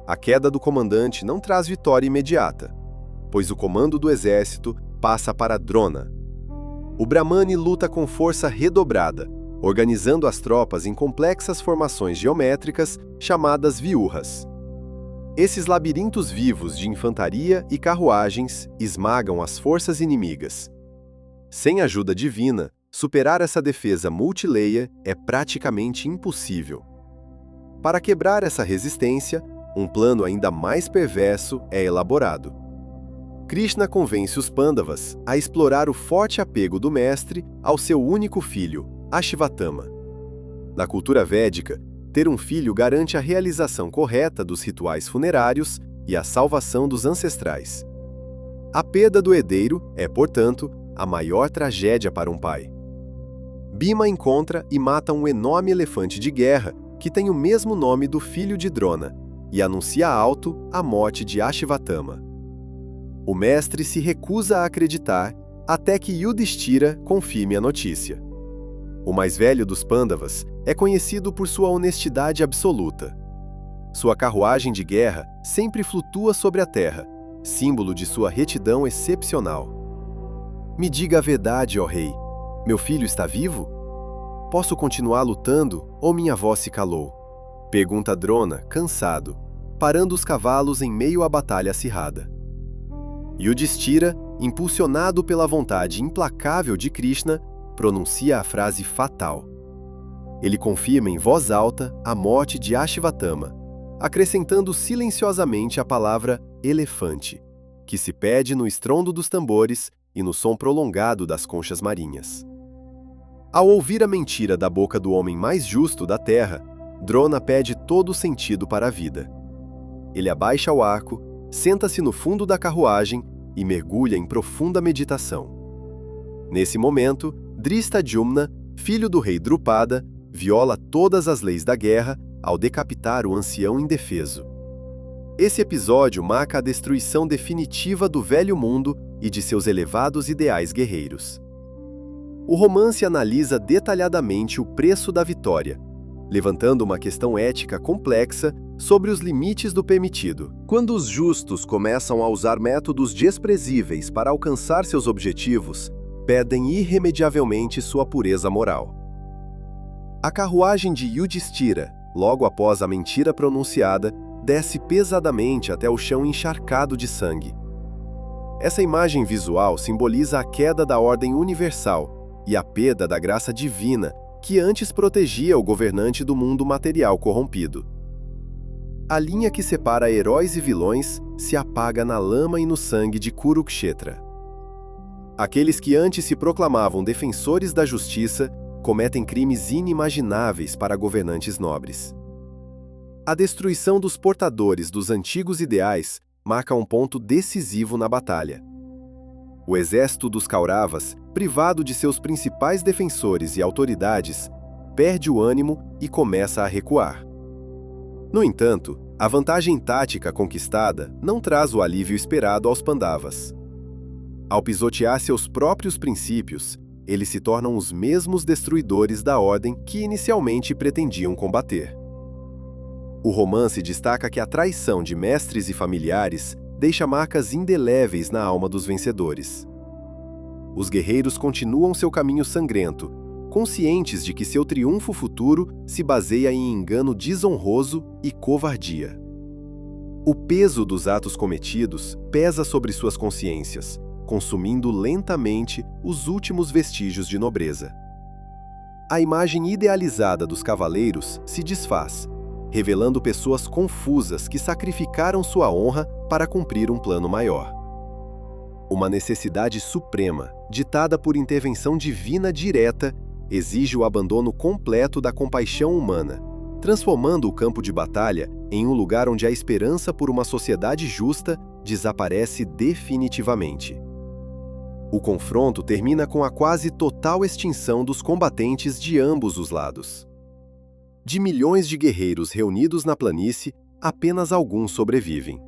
A queda do comandante não traz vitória imediata, pois o comando do exército passa para Drona. O Brahmani luta com força redobrada, organizando as tropas em complexas formações geométricas chamadas viúhas. Esses labirintos vivos de infantaria e carruagens esmagam as forças inimigas. Sem ajuda divina, superar essa defesa multilayer é praticamente impossível. Para quebrar essa resistência, um plano ainda mais perverso é elaborado. Krishna convence os Pandavas a explorar o forte apego do mestre ao seu único filho, Ashvatthama. Na cultura védica, ter um filho garante a realização correta dos rituais funerários e a salvação dos ancestrais. A perda do herdeiro é, portanto, a maior tragédia para um pai. Bhima encontra e mata um enorme elefante de guerra que tem o mesmo nome do filho de Drona e anuncia alto a morte de Ashvatthama. O mestre se recusa a acreditar até que Yudhishthira confirme a notícia. O mais velho dos Pandavas é conhecido por sua honestidade absoluta. Sua carruagem de guerra sempre flutua sobre a terra, símbolo de sua retidão excepcional. Me diga a verdade, ó rei. Meu filho está vivo? Posso continuar lutando ou minha voz se calou? Pergunta Drona, cansado, parando os cavalos em meio à batalha acirrada. Yudhishthira, impulsionado pela vontade implacável de Krishna, pronuncia a frase fatal. Ele confirma em voz alta a morte de Ashvatthama, acrescentando silenciosamente a palavra elefante, que se perde no estrondo dos tambores e no som prolongado das conchas marinhas. Ao ouvir a mentira da boca do homem mais justo da terra, Drona perde todo o sentido para a vida. Ele abaixa o arco, senta-se no fundo da carruagem e mergulha em profunda meditação. Nesse momento, Drishtadyumna, filho do rei Drupada, viola todas as leis da guerra ao decapitar o ancião indefeso. Esse episódio marca a destruição definitiva do velho mundo e de seus elevados ideais guerreiros. O romance analisa detalhadamente o preço da vitória, levantando uma questão ética complexa sobre os limites do permitido. Quando os justos começam a usar métodos desprezíveis para alcançar seus objetivos, perdem irremediavelmente sua pureza moral. A carruagem de Yudhishthira, logo após a mentira pronunciada, desce pesadamente até o chão encharcado de sangue. Essa imagem visual simboliza a queda da ordem universal e a perda da graça divina que antes protegia o governante do mundo material corrompido. A linha que separa heróis e vilões se apaga na lama e no sangue de Kurukshetra. Aqueles que antes se proclamavam defensores da justiça cometem crimes inimagináveis para governantes nobres. A destruição dos portadores dos antigos ideais marca um ponto decisivo na batalha. O exército dos Kauravas, privado de seus principais defensores e autoridades, perde o ânimo e começa a recuar. No entanto, a vantagem tática conquistada não traz o alívio esperado aos Pandavas. Ao pisotear seus próprios princípios, eles se tornam os mesmos destruidores da ordem que inicialmente pretendiam combater. O romance destaca que a traição de mestres e familiares deixa marcas indeléveis na alma dos vencedores. Os guerreiros continuam seu caminho sangrento, conscientes de que seu triunfo futuro se baseia em engano desonroso e covardia. O peso dos atos cometidos pesa sobre suas consciências, consumindo lentamente os últimos vestígios de nobreza. A imagem idealizada dos cavaleiros se desfaz, revelando pessoas confusas que sacrificaram sua honra para cumprir um plano maior. Uma necessidade suprema, ditada por intervenção divina direta, exige o abandono completo da compaixão humana, transformando o campo de batalha em um lugar onde a esperança por uma sociedade justa desaparece definitivamente. O confronto termina com a quase total extinção dos combatentes de ambos os lados. De milhões de guerreiros reunidos na planície, apenas alguns sobrevivem.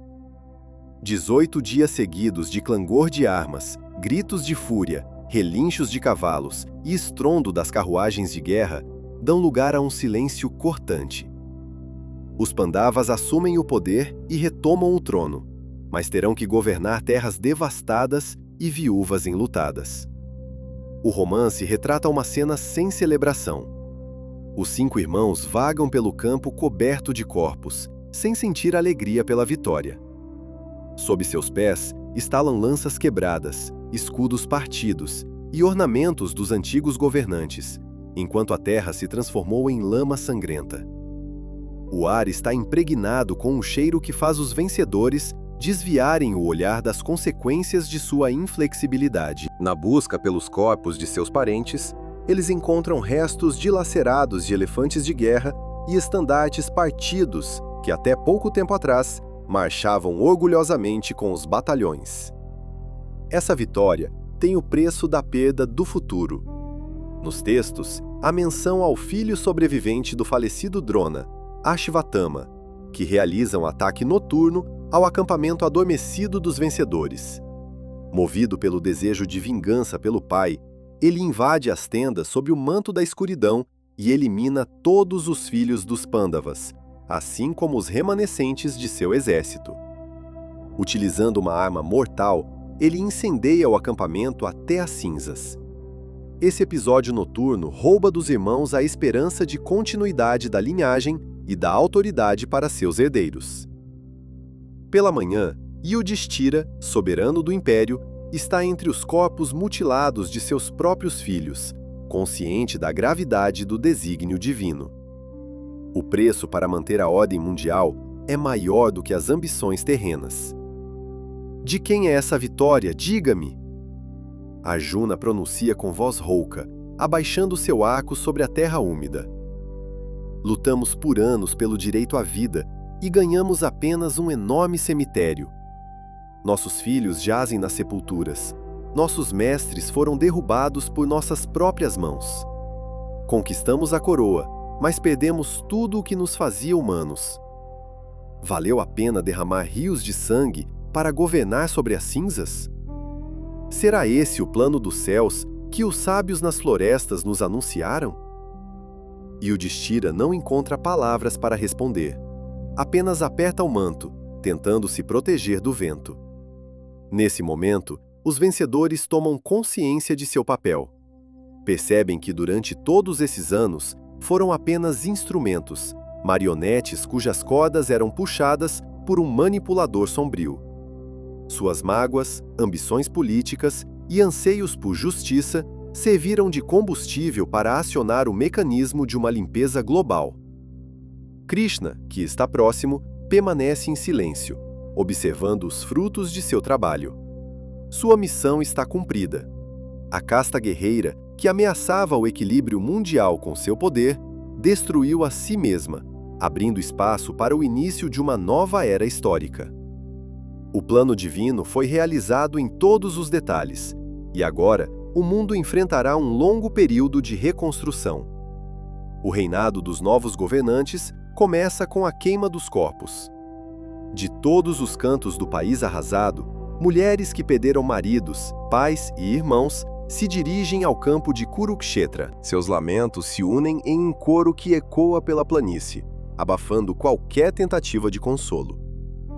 18 dias seguidos de clangor de armas, gritos de fúria, relinchos de cavalos e estrondo das carruagens de guerra dão lugar a um silêncio cortante. Os Pandavas assumem o poder e retomam o trono, mas terão que governar terras devastadas e viúvas enlutadas. O romance retrata uma cena sem celebração. Os 5 irmãos vagam pelo campo coberto de corpos, sem sentir alegria pela vitória. Sob seus pés estalam lanças quebradas, escudos partidos e ornamentos dos antigos governantes, enquanto a terra se transformou em lama sangrenta. O ar está impregnado com um cheiro que faz os vencedores desviarem o olhar das consequências de sua inflexibilidade. Na busca pelos corpos de seus parentes, eles encontram restos dilacerados de elefantes de guerra e estandartes partidos que até pouco tempo atrás marchavam orgulhosamente com os batalhões. Essa vitória tem o preço da perda do futuro. Nos textos, há menção ao filho sobrevivente do falecido Drona, Ashvatthama, que realiza um ataque noturno ao acampamento adormecido dos vencedores. Movido pelo desejo de vingança pelo pai, ele invade as tendas sob o manto da escuridão e elimina todos os filhos dos Pandavas, assim como os remanescentes de seu exército. Utilizando uma arma mortal, ele incendeia o acampamento até as cinzas. Esse episódio noturno rouba dos irmãos a esperança de continuidade da linhagem e da autoridade para seus herdeiros. Pela manhã, Yudhishthira, soberano do império, está entre os corpos mutilados de seus próprios filhos, consciente da gravidade do desígnio divino. O preço para manter a ordem mundial é maior do que as ambições terrenas. De quem é essa vitória? Diga-me! Arjuna pronuncia com voz rouca, abaixando seu arco sobre a terra úmida. Lutamos por anos pelo direito à vida e ganhamos apenas um enorme cemitério. Nossos filhos jazem nas sepulturas. Nossos mestres foram derrubados por nossas próprias mãos. Conquistamos a coroa, mas perdemos tudo o que nos fazia humanos. Valeu a pena derramar rios de sangue para governar sobre as cinzas? Será esse o plano dos céus que os sábios nas florestas nos anunciaram? Yudhishthira não encontra palavras para responder. Apenas aperta o manto, tentando se proteger do vento. Nesse momento, os vencedores tomam consciência de seu papel. Percebem que durante todos esses anos foram apenas instrumentos, marionetes cujas cordas eram puxadas por um manipulador sombrio. Suas mágoas, ambições políticas e anseios por justiça serviram de combustível para acionar o mecanismo de uma limpeza global. Krishna, que está próximo, permanece em silêncio, observando os frutos de seu trabalho. Sua missão está cumprida. A casta guerreira, que ameaçava o equilíbrio mundial com seu poder, destruiu a si mesma, abrindo espaço para o início de uma nova era histórica. O plano divino foi realizado em todos os detalhes, e agora o mundo enfrentará um longo período de reconstrução. O reinado dos novos governantes começa com a queima dos corpos. De todos os cantos do país arrasado, mulheres que perderam maridos, pais e irmãos se dirigem ao campo de Kurukshetra. Seus lamentos se unem em um coro que ecoa pela planície, abafando qualquer tentativa de consolo.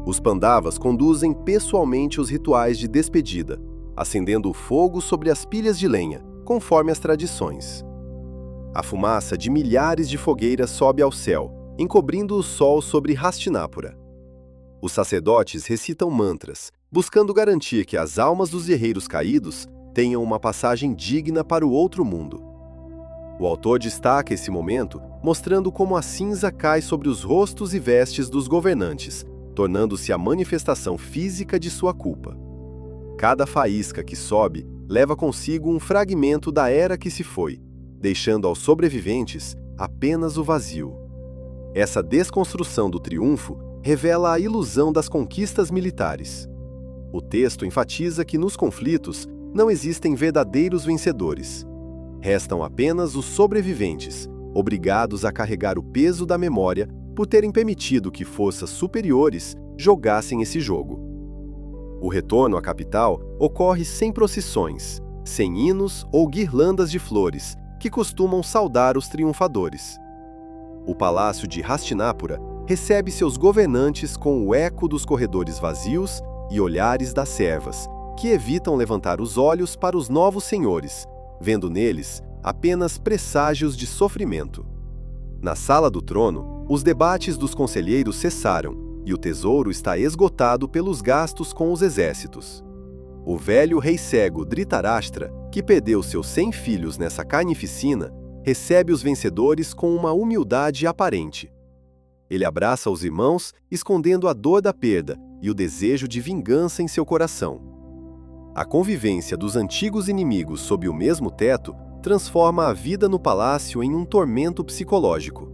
Os Pandavas conduzem pessoalmente os rituais de despedida, acendendo o fogo sobre as pilhas de lenha, conforme as tradições. A fumaça de milhares de fogueiras sobe ao céu, encobrindo o sol sobre Hastinapura. Os sacerdotes recitam mantras, buscando garantir que as almas dos guerreiros caídos tenham uma passagem digna para o outro mundo. O autor destaca esse momento, mostrando como a cinza cai sobre os rostos e vestes dos governantes, tornando-se a manifestação física de sua culpa. Cada faísca que sobe leva consigo um fragmento da era que se foi, deixando aos sobreviventes apenas o vazio. Essa desconstrução do triunfo revela a ilusão das conquistas militares. O texto enfatiza que nos conflitos não existem verdadeiros vencedores. Restam apenas os sobreviventes, obrigados a carregar o peso da memória por terem permitido que forças superiores jogassem esse jogo. O retorno à capital ocorre sem procissões, sem hinos ou guirlandas de flores, que costumam saudar os triunfadores. O palácio de Hastinapura recebe seus governantes com o eco dos corredores vazios e olhares das servas, que evitam levantar os olhos para os novos senhores, vendo neles apenas presságios de sofrimento. Na sala do trono, os debates dos conselheiros cessaram e o tesouro está esgotado pelos gastos com os exércitos. O velho rei cego Dhritarashtra, que perdeu seus 100 filhos nessa carnificina, recebe os vencedores com uma humildade aparente. Ele abraça os irmãos, escondendo a dor da perda e o desejo de vingança em seu coração. A convivência dos antigos inimigos sob o mesmo teto transforma a vida no palácio em um tormento psicológico.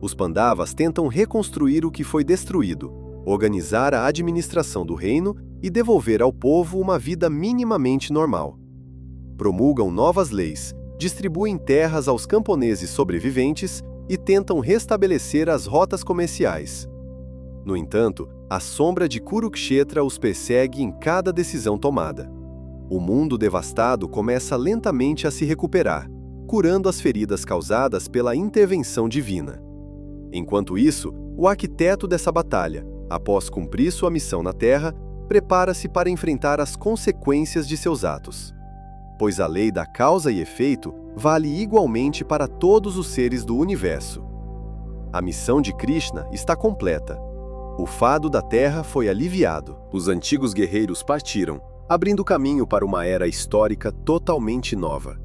Os Pandavas tentam reconstruir o que foi destruído, organizar a administração do reino e devolver ao povo uma vida minimamente normal. Promulgam novas leis, distribuem terras aos camponeses sobreviventes e tentam restabelecer as rotas comerciais. No entanto, a sombra de Kurukshetra os persegue em cada decisão tomada. O mundo devastado começa lentamente a se recuperar, curando as feridas causadas pela intervenção divina. Enquanto isso, o arquiteto dessa batalha, após cumprir sua missão na Terra, prepara-se para enfrentar as consequências de seus atos. Pois a lei da causa e efeito vale igualmente para todos os seres do universo. A missão de Krishna está completa. O fardo da Terra foi aliviado. Os antigos guerreiros partiram, abrindo caminho para uma era histórica totalmente nova.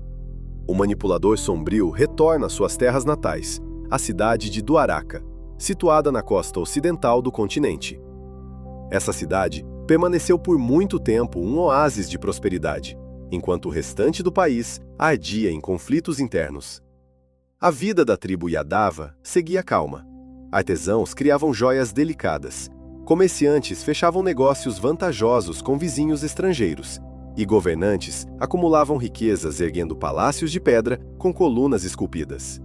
O manipulador sombrio retorna às suas terras natais, a cidade de Dwaraka, situada na costa ocidental do continente. Essa cidade permaneceu por muito tempo um oásis de prosperidade, enquanto o restante do país ardia em conflitos internos. A vida da tribo Yadava seguia calma. Artesãos criavam joias delicadas, comerciantes fechavam negócios vantajosos com vizinhos estrangeiros, e governantes acumulavam riquezas erguendo palácios de pedra com colunas esculpidas.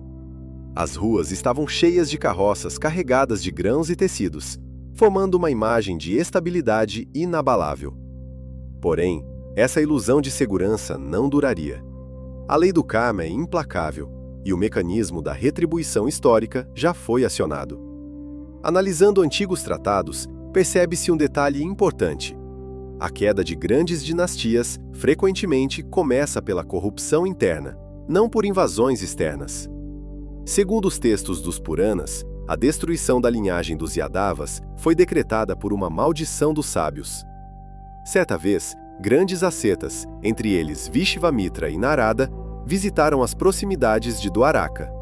As ruas estavam cheias de carroças carregadas de grãos e tecidos, formando uma imagem de estabilidade inabalável. Porém, essa ilusão de segurança não duraria. A lei do karma é implacável, e o mecanismo da retribuição histórica já foi acionado. Analisando antigos tratados, percebe-se um detalhe importante. A queda de grandes dinastias frequentemente começa pela corrupção interna, não por invasões externas. Segundo os textos dos Puranas, a destruição da linhagem dos Yadavas foi decretada por uma maldição dos sábios. Certa vez, grandes ascetas, entre eles Vishvamitra e Narada, visitaram as proximidades de Dwaraka.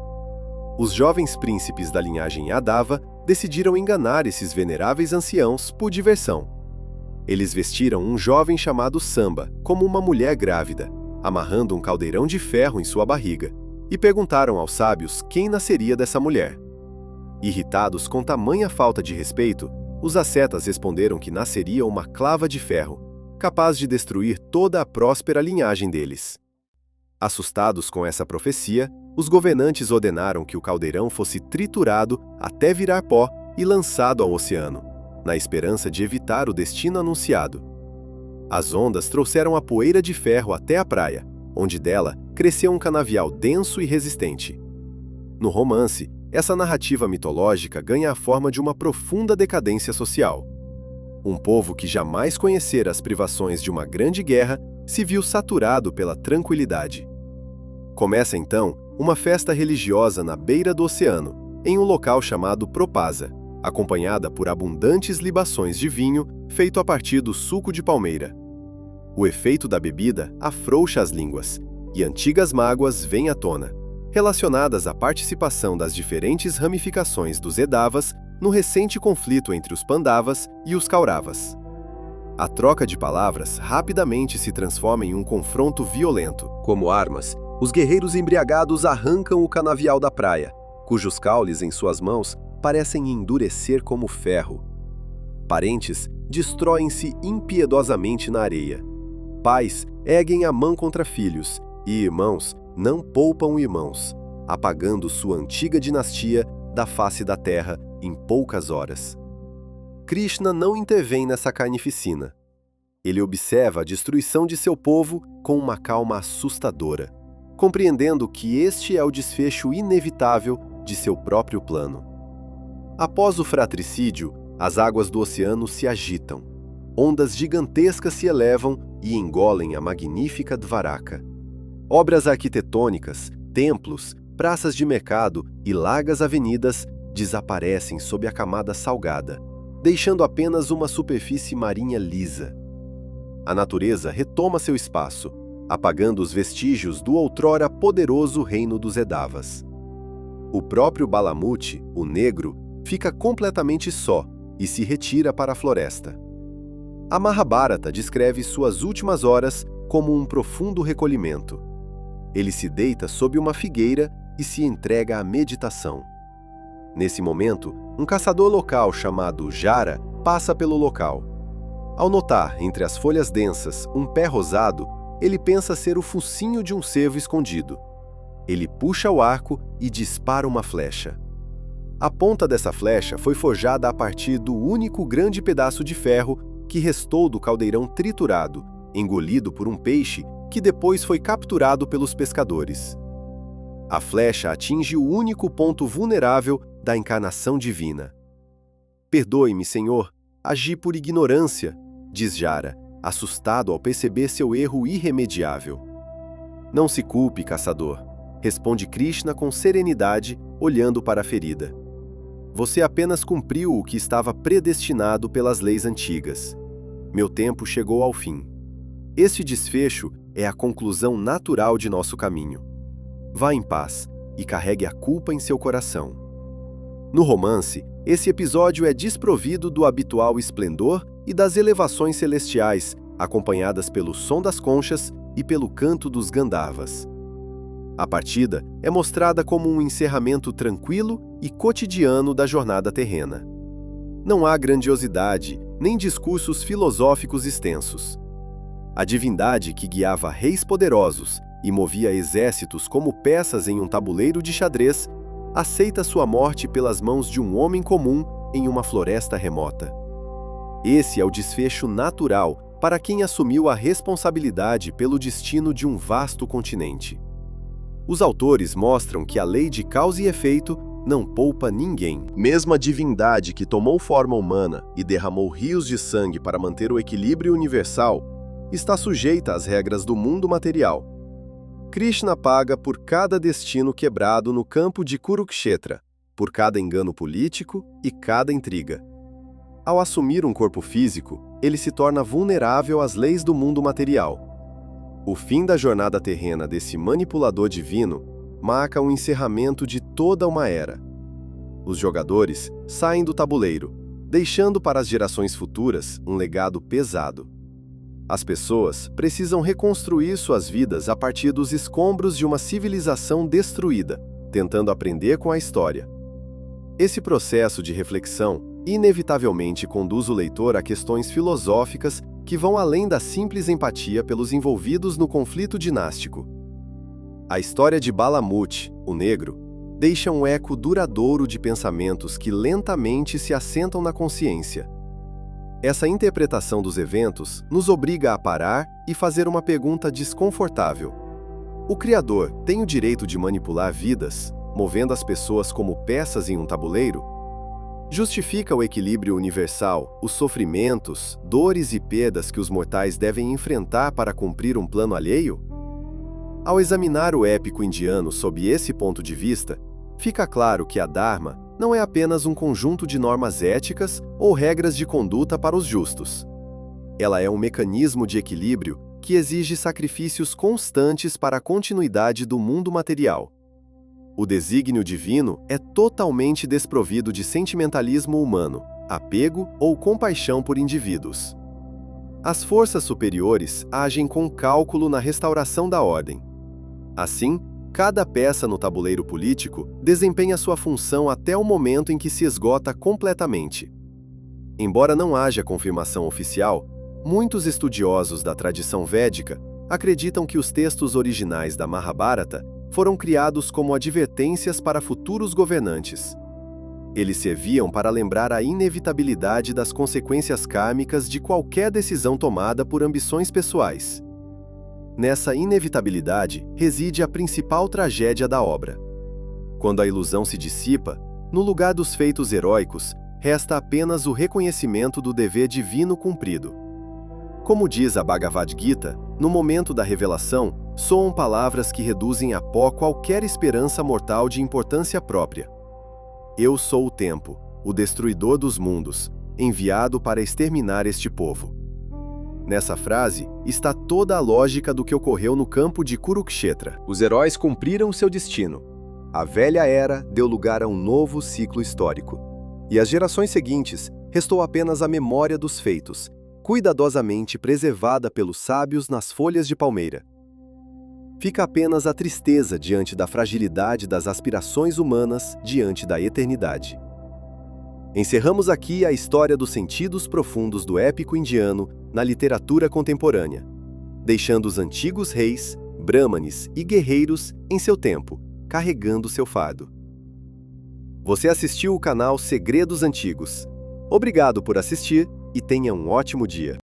Os jovens príncipes da linhagem Yadava decidiram enganar esses veneráveis anciãos por diversão. Eles vestiram um jovem chamado Samba como uma mulher grávida, amarrando um caldeirão de ferro em sua barriga, e perguntaram aos sábios quem nasceria dessa mulher. Irritados com tamanha falta de respeito, os ascetas responderam que nasceria uma clava de ferro, capaz de destruir toda a próspera linhagem deles. Assustados com essa profecia, os governantes ordenaram que o caldeirão fosse triturado até virar pó e lançado ao oceano, na esperança de evitar o destino anunciado. As ondas trouxeram a poeira de ferro até a praia, onde dela cresceu um canavial denso e resistente. No romance, essa narrativa mitológica ganha a forma de uma profunda decadência social. Um povo que jamais conhecera as privações de uma grande guerra se viu saturado pela tranquilidade. Começa então uma festa religiosa na beira do oceano, em um local chamado Propasa, acompanhada por abundantes libações de vinho feito a partir do suco de palmeira. O efeito da bebida afrouxa as línguas, e antigas mágoas vêm à tona, relacionadas à participação das diferentes ramificações dos Edavas no recente conflito entre os Pandavas e os Kauravas. A troca de palavras rapidamente se transforma em um confronto violento. Como armas, os guerreiros embriagados arrancam o canavial da praia, cujos caules em suas mãos parecem endurecer como ferro. Parentes destroem-se impiedosamente na areia. Pais erguem a mão contra filhos, e irmãos não poupam irmãos, apagando sua antiga dinastia da face da terra em poucas horas. Krishna não intervém nessa carnificina. Ele observa a destruição de seu povo com uma calma assustadora, compreendendo que este é o desfecho inevitável de seu próprio plano. Após o fratricídio, as águas do oceano se agitam. Ondas gigantescas se elevam e engolem a magnífica Dvaraka. Obras arquitetônicas, templos, praças de mercado e largas avenidas desaparecem sob a camada salgada, deixando apenas uma superfície marinha lisa. A natureza retoma seu espaço, apagando os vestígios do outrora poderoso reino dos Edavas. O próprio Balamute, o negro, fica completamente só e se retira para a floresta. A Mahabharata descreve suas últimas horas como um profundo recolhimento. Ele se deita sob uma figueira e se entrega à meditação. Nesse momento, um caçador local chamado Jara passa pelo local. Ao notar, entre as folhas densas, um pé rosado, ele pensa ser o focinho de um cervo escondido. Ele puxa o arco e dispara uma flecha. A ponta dessa flecha foi forjada a partir do único grande pedaço de ferro que restou do caldeirão triturado, engolido por um peixe que depois foi capturado pelos pescadores. A flecha atinge o único ponto vulnerável da encarnação divina. "Perdoe-me, Senhor, agi por ignorância", diz Jara, assustado ao perceber seu erro irremediável. "Não se culpe, caçador", responde Krishna com serenidade, olhando para a ferida. "Você apenas cumpriu o que estava predestinado pelas leis antigas. Meu tempo chegou ao fim. Este desfecho é a conclusão natural de nosso caminho. Vá em paz e carregue a culpa em seu coração." No romance, esse episódio é desprovido do habitual esplendor e das elevações celestiais, acompanhadas pelo som das conchas e pelo canto dos Gandharvas. A partida é mostrada como um encerramento tranquilo e cotidiano da jornada terrena. Não há grandiosidade, nem discursos filosóficos extensos. A divindade que guiava reis poderosos e movia exércitos como peças em um tabuleiro de xadrez, aceita sua morte pelas mãos de um homem comum em uma floresta remota. Esse é o desfecho natural para quem assumiu a responsabilidade pelo destino de um vasto continente. Os autores mostram que a lei de causa e efeito não poupa ninguém. Mesmo a divindade que tomou forma humana e derramou rios de sangue para manter o equilíbrio universal, está sujeita às regras do mundo material. Krishna paga por cada destino quebrado no campo de Kurukshetra, por cada engano político e cada intriga. Ao assumir um corpo físico, ele se torna vulnerável às leis do mundo material. O fim da jornada terrena desse manipulador divino marca o encerramento de toda uma era. Os jogadores saem do tabuleiro, deixando para as gerações futuras um legado pesado. As pessoas precisam reconstruir suas vidas a partir dos escombros de uma civilização destruída, tentando aprender com a história. Esse processo de reflexão inevitavelmente conduz o leitor a questões filosóficas que vão além da simples empatia pelos envolvidos no conflito dinástico. A história de Balamute, o negro, deixa um eco duradouro de pensamentos que lentamente se assentam na consciência. Essa interpretação dos eventos nos obriga a parar e fazer uma pergunta desconfortável. O Criador tem o direito de manipular vidas, movendo as pessoas como peças em um tabuleiro? Justifica o equilíbrio universal, os sofrimentos, dores e perdas que os mortais devem enfrentar para cumprir um plano alheio? Ao examinar o épico indiano sob esse ponto de vista, fica claro que a Dharma não é apenas um conjunto de normas éticas ou regras de conduta para os justos. Ela é um mecanismo de equilíbrio que exige sacrifícios constantes para a continuidade do mundo material. O desígnio divino é totalmente desprovido de sentimentalismo humano, apego ou compaixão por indivíduos. As forças superiores agem com cálculo na restauração da ordem. Assim, cada peça no tabuleiro político desempenha sua função até o momento em que se esgota completamente. Embora não haja confirmação oficial, muitos estudiosos da tradição védica acreditam que os textos originais da Mahabharata foram criados como advertências para futuros governantes. Eles serviam para lembrar a inevitabilidade das consequências kármicas de qualquer decisão tomada por ambições pessoais. Nessa inevitabilidade reside a principal tragédia da obra. Quando a ilusão se dissipa, No lugar dos feitos heróicos, resta apenas o reconhecimento do dever divino cumprido. Como diz a Bhagavad Gita, no momento da revelação, soam palavras que reduzem a pó qualquer esperança mortal de importância própria. Eu sou o tempo, o destruidor dos mundos, enviado para exterminar este povo. Nessa frase está toda a lógica do que ocorreu no campo de Kurukshetra. Os heróis cumpriram seu destino. A velha era deu lugar a um novo ciclo histórico. E às gerações seguintes, restou apenas a memória dos feitos, cuidadosamente preservada pelos sábios nas folhas de palmeira. Fica apenas a tristeza diante da fragilidade das aspirações humanas diante da eternidade. Encerramos aqui a história dos sentidos profundos do épico indiano na literatura contemporânea, deixando os antigos reis, brahmanes e guerreiros em seu tempo, carregando seu fardo. Você assistiu o canal Segredos Antigos. Obrigado por assistir e tenha um ótimo dia.